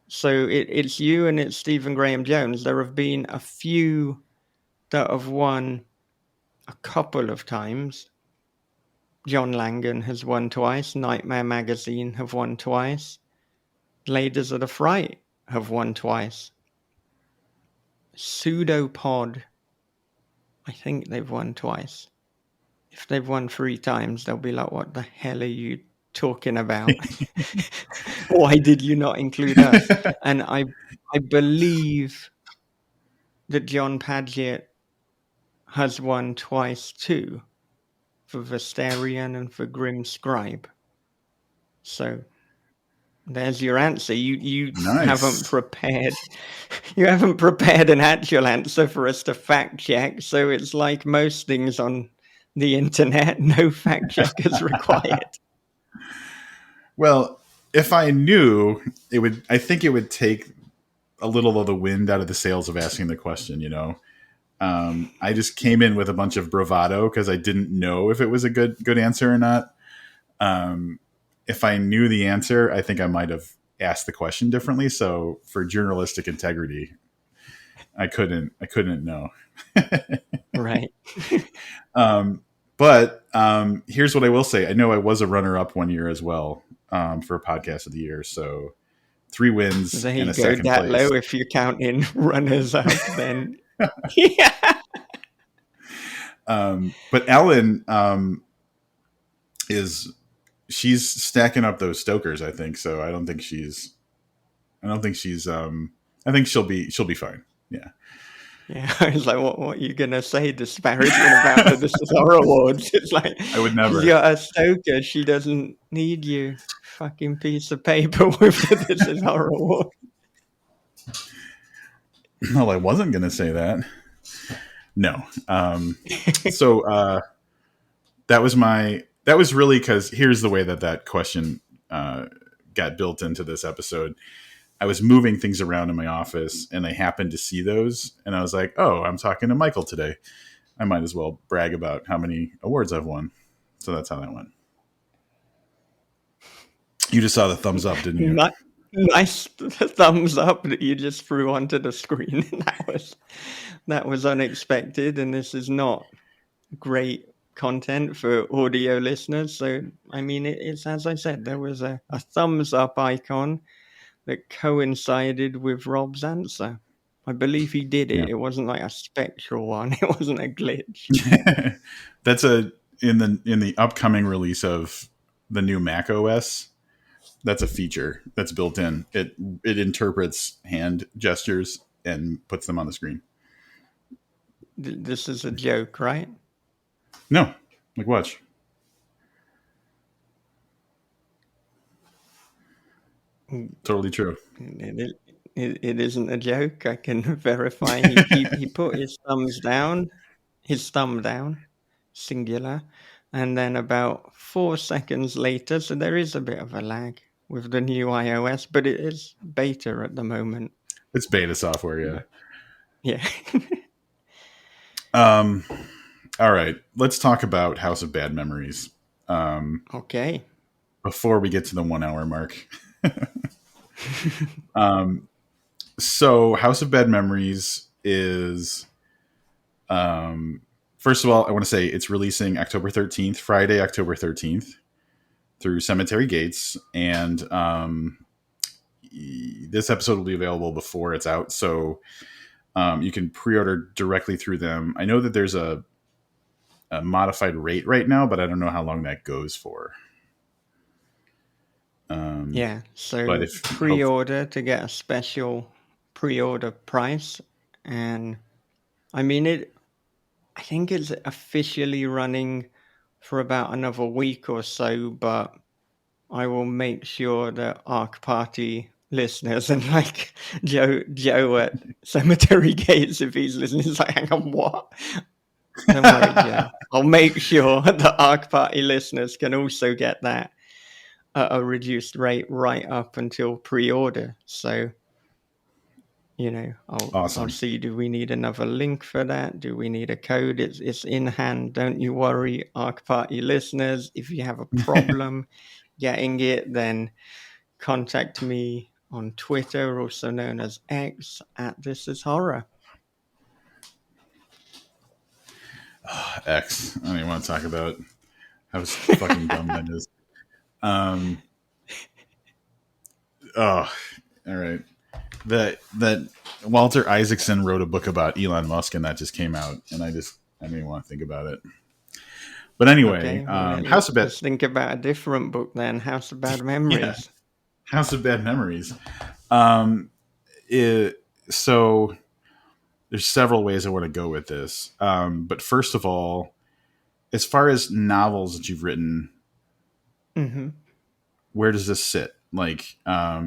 So it's you and it's Stephen Graham Jones. There have been a few that have won a couple of times. John Langan has won twice. Nightmare Magazine have won twice. Ladies of the Fright have won twice. Pseudopod, I think they've won twice. If they've won 3 times, they'll be like, what the hell are you talking about? Why did you not include us? And I believe that John Padgett has won twice too, for Vesterian and for Grim Scribe. So there's your answer. You nice. haven't prepared. You haven't prepared an actual answer for us to fact check. So it's like most things on the internet, no fact check is required. Well, if I knew, I think it would take a little of the wind out of the sails of asking the question, you know. I just came in with a bunch of bravado because I didn't know if it was a good answer or not. If I knew the answer, I think I might have asked the question differently. So for journalistic integrity, I couldn't know. Right. But here's what I will say. I know I was a runner-up one year as well for Podcast of the Year. So 3 wins there you and a go, second that place. low if you're counting runners-up, then yeah. But Ellen she's stacking up those Stokers, I think. So I think she'll be fine. Yeah. Yeah, I was like, what are you gonna say disparaging about the This Is Horror Awards? It's like, I would never. You're a Stoker. She doesn't need you. Fucking piece of paper with the This Is Horror Award. Well, I wasn't gonna say that. No. So that was really because here's the way that question got built into this episode. I was moving things around in my office and I happened to see those and I was like, oh, I'm talking to Michael today. I might as well brag about how many awards I've won. So that's how that went. You just saw the thumbs up, didn't you? Nice thumbs up that you just threw onto the screen. That was unexpected, and this is not great content for audio listeners. So, I mean, it's as I said, there was a thumbs up icon that coincided with Rob's answer. I believe he did it. Yeah. It wasn't like a spectral one. It wasn't a glitch. That's in the upcoming release of the new Mac OS. That's a feature that's built in. It interprets hand gestures and puts them on the screen. This is a joke, right? No, like watch. Totally true. It isn't a joke. I can verify. He put his thumb down, singular, and then about 4 seconds later, so there is a bit of a lag with the new iOS, but it is beta at the moment. It's beta software, yeah. Yeah. All right, let's talk about House of Bad Memories Okay. before we get to the 1 hour mark. um, so, House of Bad Memories is, first of all, I want to say it's releasing October 13th, Friday, October 13th, through Cemetery Gates. And this episode will be available before it's out. So, you can pre order directly through them. I know that there's a modified rate right now, but I don't know how long that goes for. Yeah. But So if pre-order to get a special pre-order price, and I mean it. I think it's officially running for about another week or so, but I will make sure that Arc Party listeners and like Joe at Cemetery Gates, if he's listening, is like, hang on, what? Don't worry, Joe. I'll make sure that Arc Party listeners can also get that at a reduced rate right up until pre-order. So, I'll awesome. see. Do we need another link for that? Do we need a code? It's in hand. Don't you worry, Arc Party listeners. If you have a problem getting it, then contact me on Twitter, also known as X, at This Is Horror. X. I don't even want to talk about how fucking dumb that is. Oh, all right. That Walter Isaacson wrote a book about Elon Musk, and that just came out, and I didn't even want to think about it. But anyway, Okay, well, House of Bad. let's think about a different book then. House of Bad Memories. Yeah. House of Bad Memories. So there's several ways I want to go with this. But first of all, as far as novels that you've written, Mm-hmm. where does this sit? Like,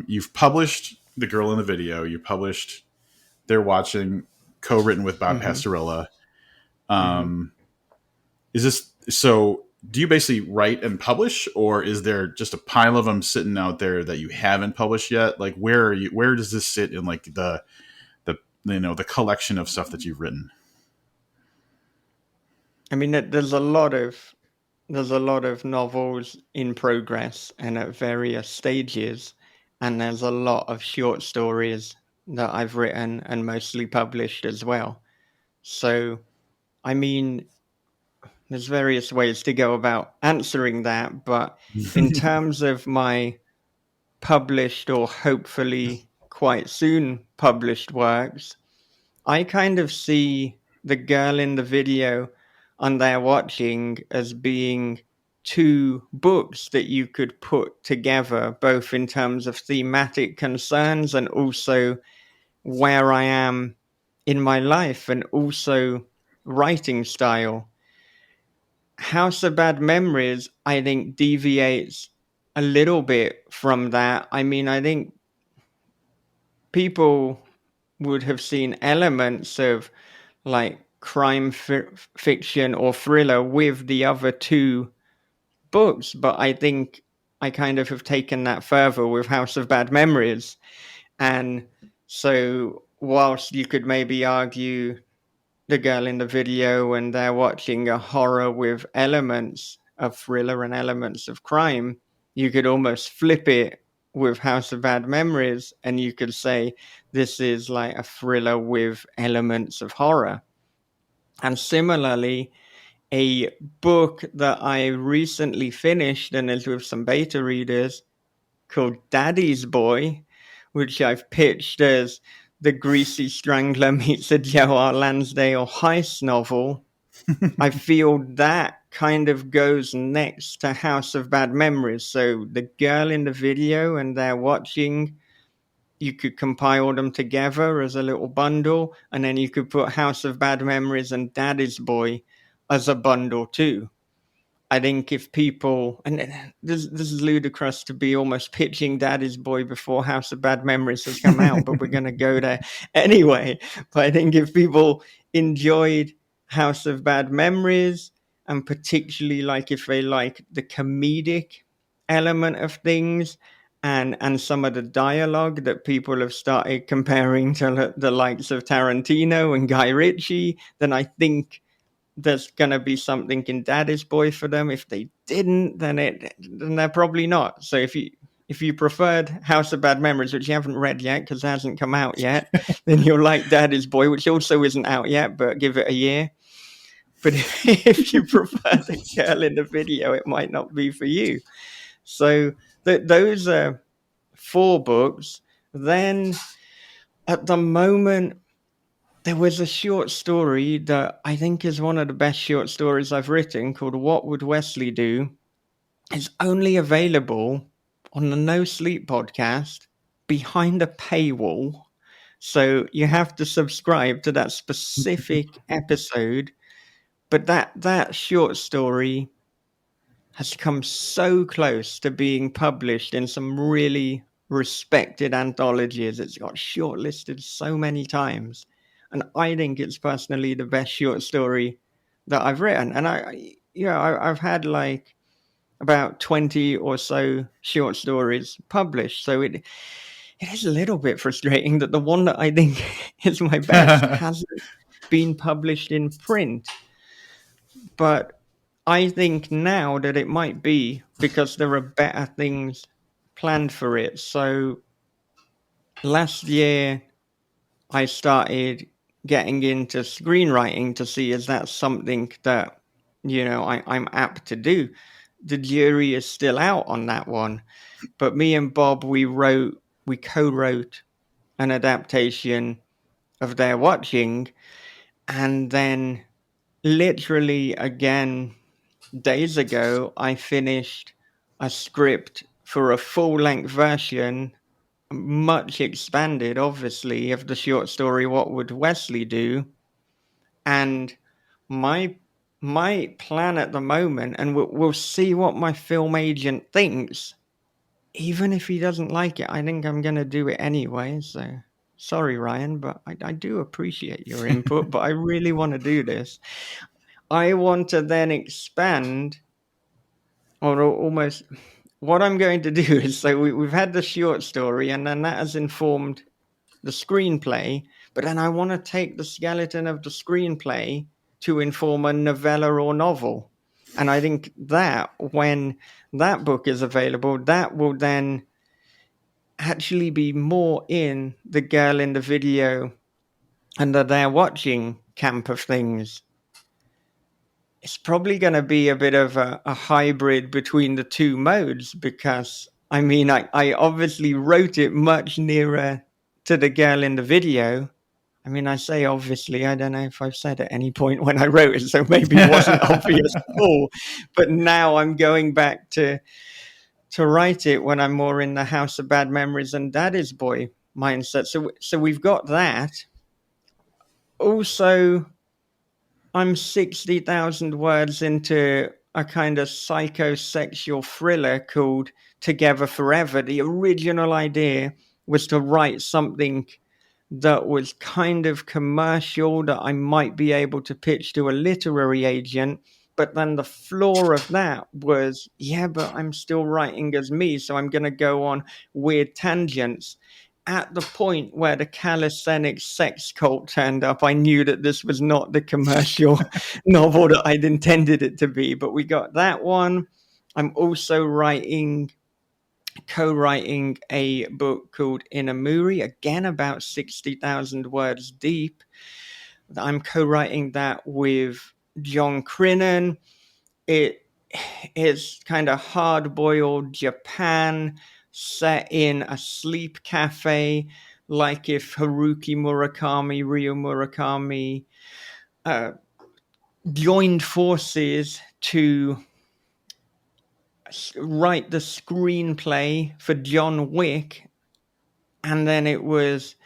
you've published The Girl in the Video. You published They're Watching, co-written with Bob Pastorella. Is this so? Do you basically write and publish, or is there just a pile of them sitting out there that you haven't published yet? Like, where are you? Where does this sit in like the the collection of stuff that you've written? I mean, there's a lot of novels in progress and at various stages, and there's a lot of short stories that I've written and mostly published as well. So, I mean, there's various ways to go about answering that, but in terms of my published or hopefully quite soon published works, I kind of see The Girl in the Video and They're Watching as being two books that you could put together, both in terms of thematic concerns and also where I am in my life and also writing style. House of Bad Memories, I think, deviates a little bit from that. I mean, I think people would have seen elements of like crime fiction or thriller with the other two books, but I think I kind of have taken that further with House of Bad Memories. And so whilst you could maybe argue The Girl in the Video and They're Watching a horror with elements of thriller and elements of crime, you could almost flip it with House of Bad Memories and you could say this is like a thriller with elements of horror. And similarly, a book that I recently finished and is with some beta readers called Daddy's Boy, which I've pitched as the Greasy Strangler meets a Joe R. Lansdale heist novel. I feel that kind of goes next to House of Bad Memories. So The Girl in the Video and They're Watching, you could compile them together as a little bundle, and then you could put House of Bad Memories and Daddy's Boy as a bundle too. I think if people, and this is ludicrous to be almost pitching Daddy's Boy before House of Bad Memories has come out, but we're going to go there anyway. But I think if people enjoyed House of Bad Memories, and particularly like if they like the comedic element of things, and some of the dialogue that people have started comparing to the likes of Tarantino and Guy Ritchie, then I think there's gonna be something in Daddy's Boy for them. If they didn't, then they're probably not. So if you preferred House of Bad Memories, which you haven't read yet because it hasn't come out yet, then you'll like Daddy's Boy, which also isn't out yet, but give it a year. But if you prefer The Girl in the Video, it might not be for you. So those are 4 books. Then at the moment, there was a short story that I think is one of the best short stories I've written called What Would Wesley Do? It's only available on the No Sleep podcast behind a paywall. So you have to subscribe to that specific episode. But that short story has come so close to being published in some really respected anthologies. It's got shortlisted so many times. And I think it's personally the best short story that I've written. And I've had like about 20 or so short stories published. So it is a little bit frustrating that the one that I think is my best hasn't been published in print. But I think now that it might be because there are better things planned for it. So last year, I started getting into screenwriting to see is that something that, I'm apt to do. The jury is still out on that one. But me and Bob, we co-wrote an adaptation of They're Watching. And then literally again, days ago, I finished a script for a full-length version, much expanded, obviously, of the short story What Would Wesley Do? And my plan at the moment, and we'll see what my film agent thinks, even if he doesn't like it, I think I'm going to do it anyway. So sorry, Ryan, but I do appreciate your input, but I really want to do this. I want to then expand, or almost, what I'm going to do is, so we've had the short story, and then that has informed the screenplay, but then I want to take the skeleton of the screenplay to inform a novella or novel. And I think that when that book is available, that will then actually be more in the Girl in the Video and the They're Watching camp of things. It's probably going to be a bit of a hybrid between the two modes because, I obviously wrote it much nearer to the Girl in the Video. I say obviously, I don't know if I've said at any point when I wrote it, so maybe it wasn't obvious at all. But now I'm going back to write it when I'm more in the House of Bad Memories and Daddy's Boy mindset. So we've got that. Also, I'm 60,000 words into a kind of psychosexual thriller called Together Forever. The original idea was to write something that was kind of commercial that I might be able to pitch to a literary agent. But then the flaw of that was, but I'm still writing as me, so I'm going to go on weird tangents. At the point where the calisthenics sex cult turned up, I knew that this was not the commercial novel that I'd intended it to be. But we got that one. I'm also co-writing a book called Inamuri, again about 60,000 words deep. I'm co-writing that with John Crinan. It is kind of hard-boiled Japan set in a sleep cafe, like if Haruki Murakami, Ryo Murakami joined forces to write the screenplay for John Wick, and then it was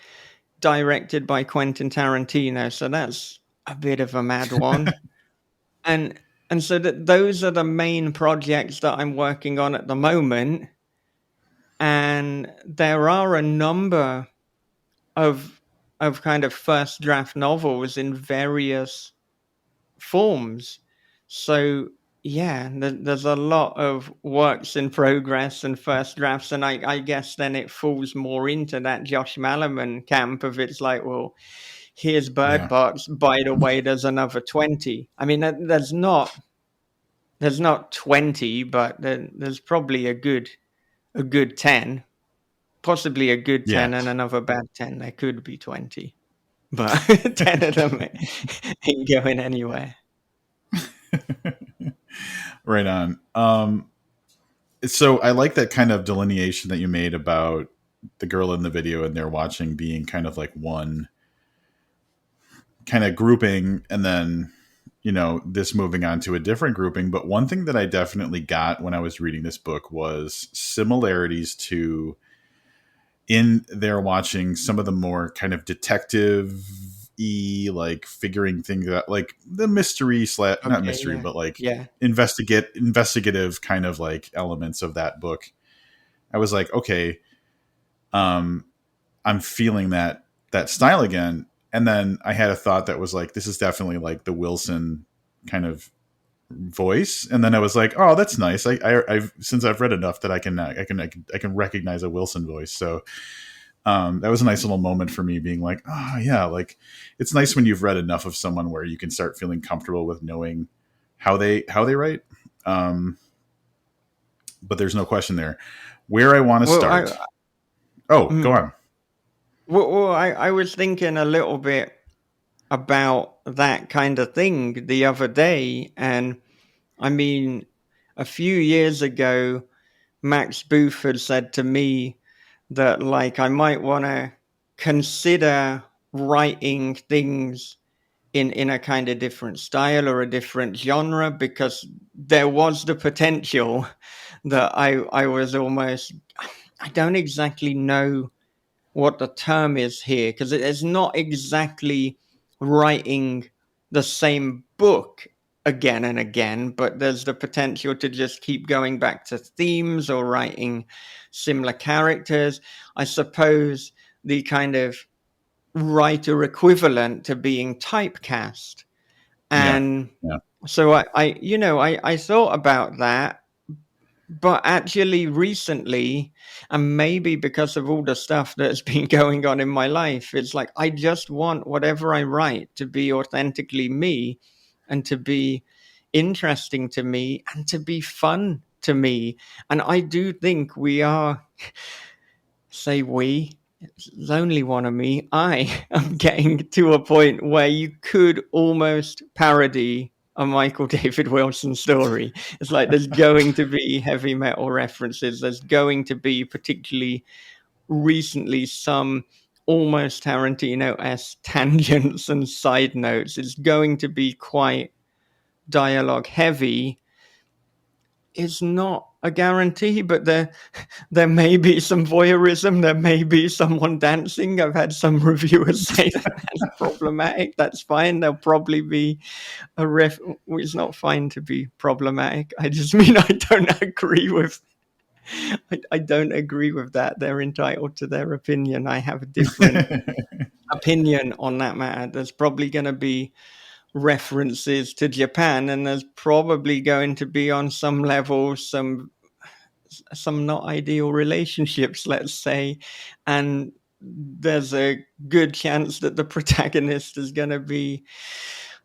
directed by Quentin Tarantino. So that's a bit of a mad one. and so those are the main projects that I'm working on at the moment. And there are a number of kind of first draft novels in various forms. So there's a lot of works in progress and first drafts, and I guess then it falls more into that Josh Malerman camp of it's like, well, here's Bird Yeah. Box. By the way, there's another 20. I mean, there's not 20, but there's probably a good 10, possibly a good Yeah. 10 and another bad 10. There could be 20, but 10 of them ain't going anywhere. Right on. So I like that kind of delineation that you made about the girl in the video and they're watching being kind of like one kind of grouping, and then this moving on to a different grouping. But one thing that I definitely got when I was reading this book was similarities to in there watching some of the more kind of detective like figuring things out, like the mystery not Okay, mystery, but like yeah. investigative kind of like elements of that book. I was like, okay, I'm feeling that style again. And then I had a thought that was like, this is definitely like the Wilson kind of voice. And then I was like, oh, that's nice. I've since I've read enough that I can recognize a Wilson voice. So that was a nice little moment for me, being like, oh yeah, like it's nice when you've read enough of someone where you can start feeling comfortable with knowing how they write. But there's no question there. Where I want to start. Go on. Well, I was thinking a little bit about that kind of thing the other day, and I mean, a few years ago, Max Booth had said to me that, like, I might want to consider writing things in a kind of different style or a different genre, because there was the potential that I was almost, I don't exactly know what the term is here, because it is not exactly writing the same book again and again, but there's the potential to just keep going back to themes or writing similar characters. I suppose the kind of writer equivalent to being typecast. Yeah. And Yeah. so I thought about that, but actually recently, and maybe because of all the stuff that's been going on in my life, it's like I just want whatever I write to be authentically me, and to be interesting to me, and to be fun to me. And I do think we are, say we, there's only one of me, I am getting to a point where you could almost parody a Michael David Wilson story. It's like there's going to be heavy metal references. There's going to be, particularly recently, some almost Tarantino-esque tangents and side notes. It's going to be quite dialogue heavy. It's not a guarantee, but there may be some voyeurism. There may be someone dancing. I've had some reviewers say that's problematic. That's fine. There'll probably be a ref. It's not fine to be problematic. I just mean I don't agree with. I don't agree with that. They're entitled to their opinion. I have a different opinion on that matter. There's probably going to be references to Japan, and there's probably going to be, on some level, some not ideal relationships, let's say, and there's a good chance that the protagonist is going to be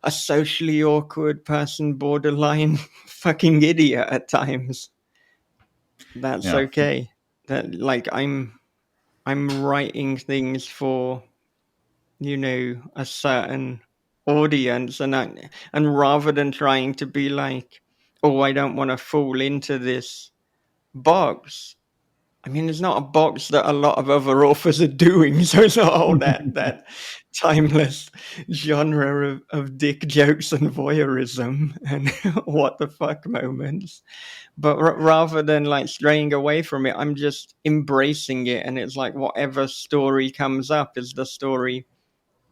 a socially awkward person, borderline fucking idiot at times. That's Yeah. okay. That, like, I'm writing things for, a certain audience, and rather than trying to be like, oh, I don't want to fall into this box. I mean, it's not a box that a lot of other authors are doing, so it's not all that timeless genre of dick jokes and voyeurism and what the fuck moments. But rather than like straying away from it, I'm just embracing it, and it's like whatever story comes up is the story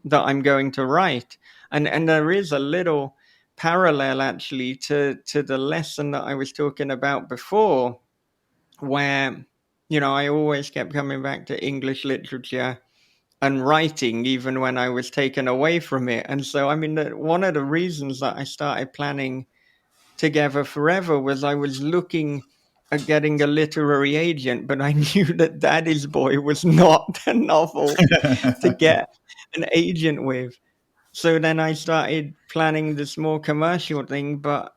that I'm going to write. And there is a little parallel actually to the lesson that I was talking about before, where I always kept coming back to English literature and writing, even when I was taken away from it. And so, I mean, one of the reasons that I started planning Together Forever was I was looking at getting a literary agent, but I knew that Daddy's Boy was not the novel to get. an agent with. So then I started planning this more commercial thing, but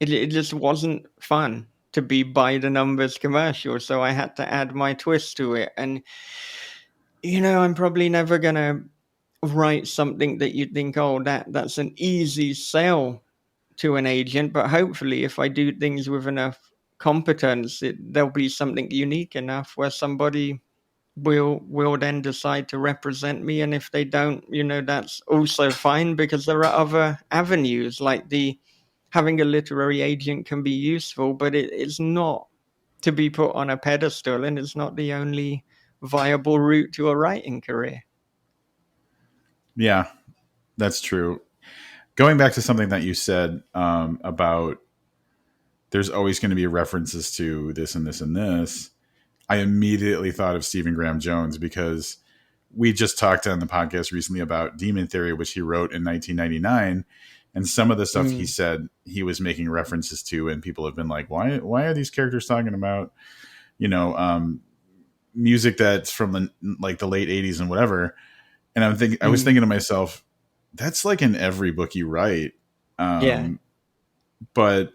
it just wasn't fun to be by the numbers commercial. So I had to add my twist to it. And, I'm probably never going to write something that you think, oh, that's an easy sell to an agent. But hopefully, if I do things with enough competence, there'll be something unique enough where somebody will then decide to represent me. And if they don't, that's also fine, because there are other avenues, like the having a literary agent can be useful, but it's not to be put on a pedestal, and it's not the only viable route to a writing career. Yeah, that's true. Going back to something that you said about there's always going to be references to this and this and this, I immediately thought of Stephen Graham Jones, because we just talked on the podcast recently about Demon Theory, which he wrote in 1999. And some of the stuff he said he was making references to, and people have been like, why are these characters talking about, music that's from the late 80s and whatever. And I was thinking to myself, that's like in every book you write. Yeah. But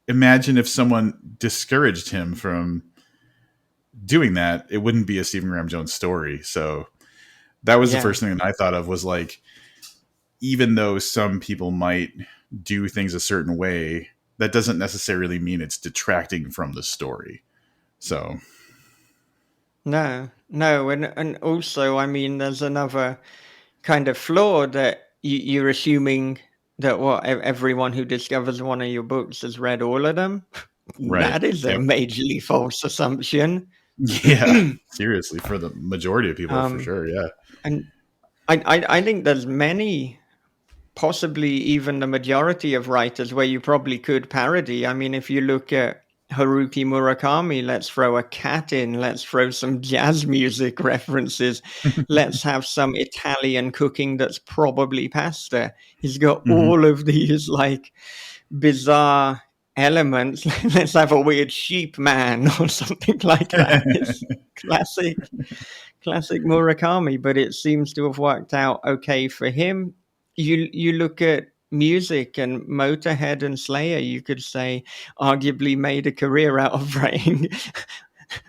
imagine if someone discouraged him from doing that, it wouldn't be a Stephen Graham Jones story. So that was the first thing that I thought of, was like, even though some people might do things a certain way, that doesn't necessarily mean it's detracting from the story. So No. And also, I mean, there's another kind of flaw that you're assuming that everyone who discovers one of your books has read all of them. Right. That is a majorly false assumption. Yeah, seriously, for the majority of people, for sure. Yeah. And I think there's many, possibly even the majority of writers, where you probably could parody. I mean, if you look at Haruki Murakami, let's throw a cat in, let's throw some jazz music references, let's have some Italian cooking that's probably pasta. He's got all of these like bizarre elements. Let's have a weird sheep man or something like that. It's classic Murakami, but it seems to have worked out okay for him. You look at music, and Motorhead and Slayer, you could say, arguably made a career out of writing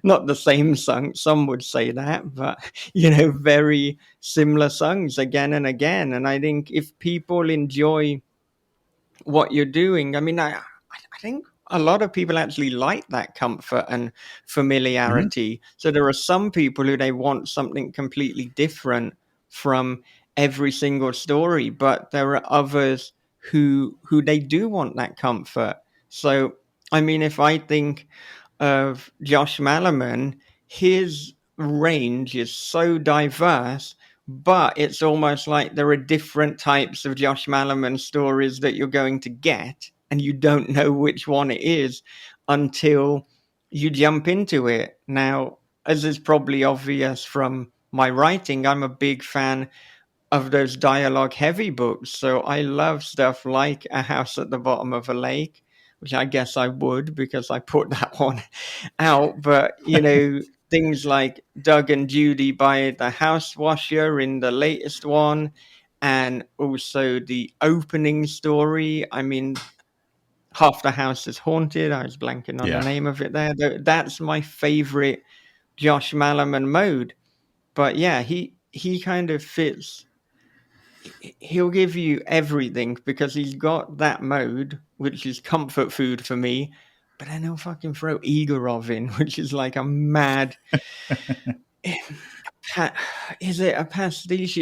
not the same song, some would say that, but very similar songs again and again. And I think if people enjoy what you're doing, I mean, I think a lot of people actually like that comfort and familiarity. So there are some people who they want something completely different from every single story, but there are others who they do want that comfort. So I mean, if I think of Josh Malerman, his range is so diverse, but it's almost like there are different types of Josh Malerman stories that you're going to get, and you don't know which one it is until you jump into it. Now, as is probably obvious from my writing, I'm a big fan of those dialogue heavy books. So I love stuff like A House at the Bottom of a Lake, which I guess I would because I put that one out. But, things like Doug and Judy by the House Washer in the latest one, and also the opening story. I mean, Half the House is Haunted. I was blanking on the name of it there. That's my favorite Josh Malerman mode. But yeah, he kind of fits. He'll give you everything because he's got that mode, which is comfort food for me. But then he'll fucking throw Igorov in, which is like a mad. Is it a pastiche?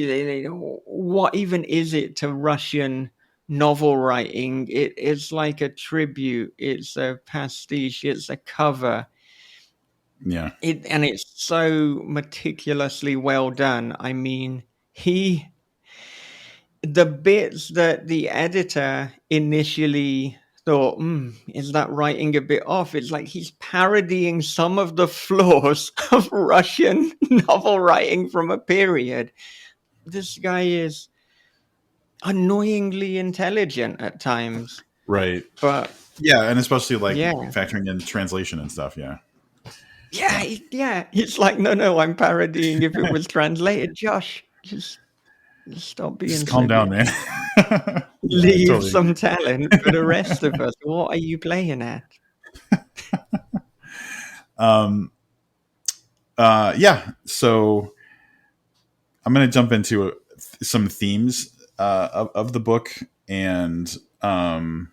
What even is it to Russian novel writing? It's like a tribute. It's a pastiche. It's a cover. Yeah. And it's so meticulously well done. I mean, the bits that the editor initially thought, is that writing a bit off? It's like he's parodying some of the flaws of Russian novel writing from a period. This guy is annoyingly intelligent at times. Right. But yeah, and especially factoring in translation and stuff, yeah. Yeah. It's like, no, I'm parodying if it was translated. Josh, just stop being Just calm so down, good. man. Yeah, I Leave totally. some talent for the rest of us. What are you playing at? Um, yeah. So I'm going to jump into some themes of the book, and um,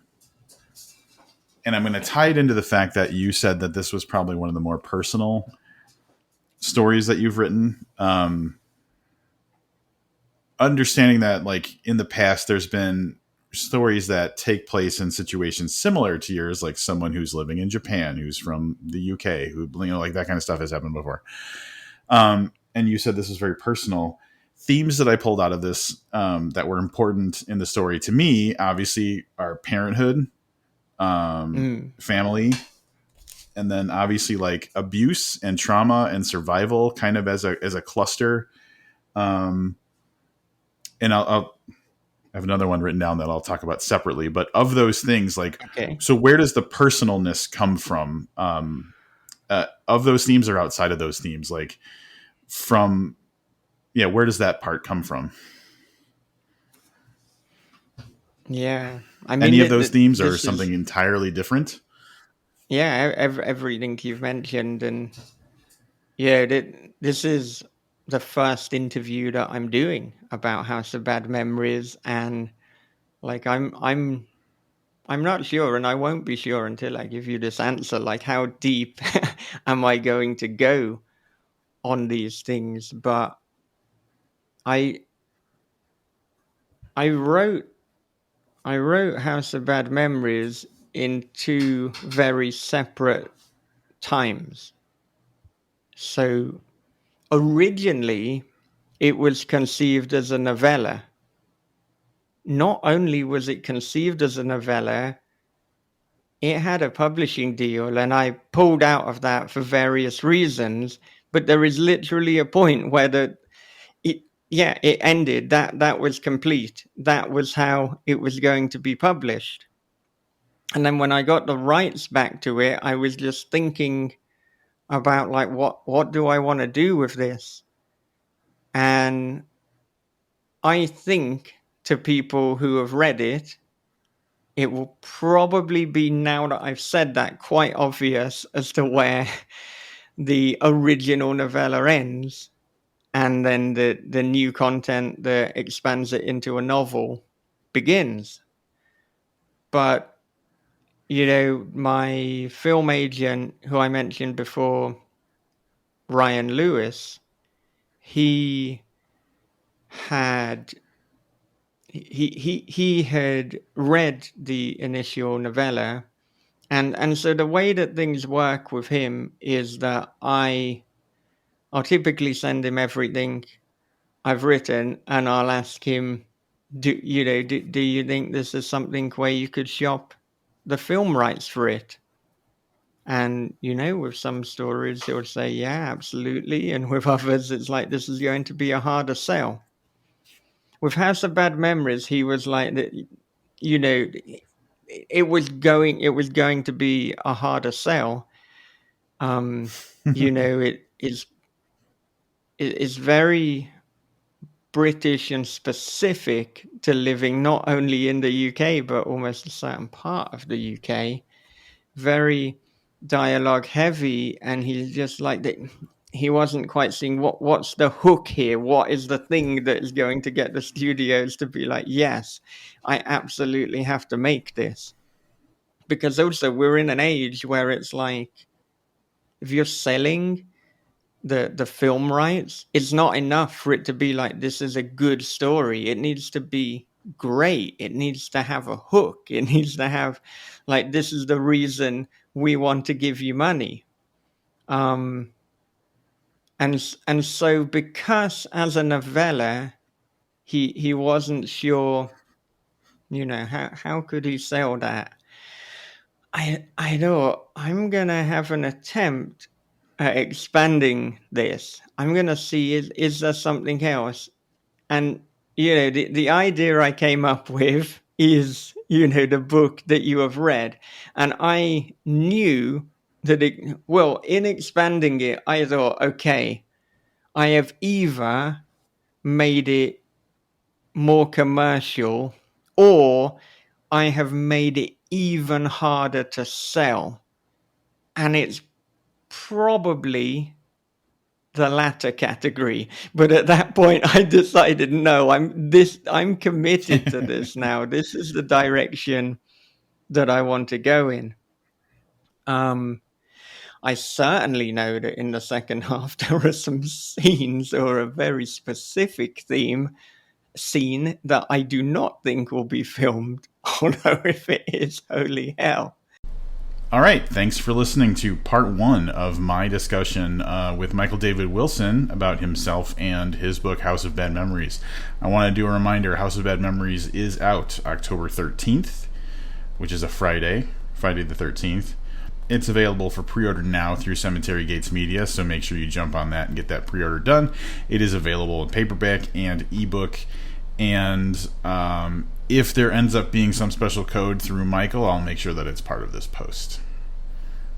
and I'm going to tie it into the fact that you said that this was probably one of the more personal stories that you've written. Understanding that, like, in the past, there's been stories that take place in situations similar to yours, like someone who's living in Japan, who's from the UK, who, like, that kind of stuff has happened before. And you said this is very personal. Themes that I pulled out of this that were important in the story to me, obviously, are parenthood, family, and then obviously like abuse and trauma and survival, kind of as a cluster. Um, and I'll I have another one written down that I'll talk about separately. But of those things, like, Okay. so where does the personalness come from? Of those themes or outside of those themes, like from, yeah, where does that part come from? Yeah. I mean, Any of those themes or this is, something entirely different? yeah, everything you've mentioned. And yeah, this is the first interview that I'm doing about House of Bad Memories. And like, I'm not sure, and I won't be sure until I give you this answer. Like, how deep am I going to go on these things? But I I wrote I wrote House of Bad Memories in two very separate times. So originally, it was conceived as a novella. Not only was it conceived as a novella, it had a publishing deal, and I pulled out of that for various reasons. But there is literally a point where it ended. That was complete. That was how it was going to be published. And then when I got the rights back to it, I was just thinking about, like, what do I want to do with this? And I think, to people who have read it, it will probably be, now that I've said that, quite obvious as to where the original novella ends, and then the new content that expands it into a novel begins. But, my film agent, who I mentioned before, Ryan Lewis, he had he had read the initial novella, and so the way that things work with him is that I'll typically send him everything I've written, and I'll ask him, do you think this is something where you could shop the film rights for it? And, with some stories, he'll say, yeah, absolutely. And with others, it's like, this is going to be a harder sell. With House of Bad Memories, he was like, you know, it was going to be a harder sell. It is very British and specific to living not only in the UK, but almost a certain part of the UK. Very dialogue heavy, and he's just like that. He wasn't quite seeing what's the hook here. What is the thing that is going to get the studios to be like, yes, I absolutely have to make this. Because also, we're in an age where it's like, if you're selling the film rights, it's not enough for it to be like, this is a good story. It needs to be great. It needs to have a hook. It needs to have, like, this is the reason we want to give you money. And so, because as a novella, he wasn't sure, how could he sell that? I know I'm gonna have an attempt at expanding this. I'm gonna see, is there something else? And the idea I came up with is, the book that you have read. And I knew in expanding it, I thought, okay, I have either made it more commercial or I have made it even harder to sell. And it's probably the latter category. But at that point I decided, no, I'm committed to this now. This is the direction that I want to go in. I certainly know that in the second half there are some scenes or a very specific scene that I do not think will be filmed, although if it is, holy hell. All right, thanks for listening to part 1 of my discussion with Michael David Wilson about himself and his book House of Bad Memories. I want to do a reminder, House of Bad Memories is out October 13th, which is a Friday the 13th. It's available for pre-order now through Cemetery Gates Media, so make sure you jump on that and get that pre-order done. It is available in paperback and ebook, and if there ends up being some special code through Michael, I'll make sure that it's part of this post.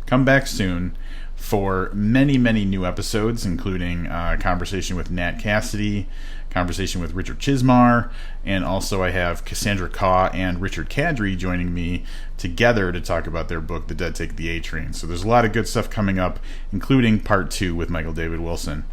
Come back soon for many, many new episodes, including a conversation with Nat Cassidy, conversation with Richard Chismar, and also I have Cassandra Kaw and Richard Kadri joining me together to talk about their book, The Dead Take the A Train. So there's a lot of good stuff coming up, including part 2 with Michael David Wilson.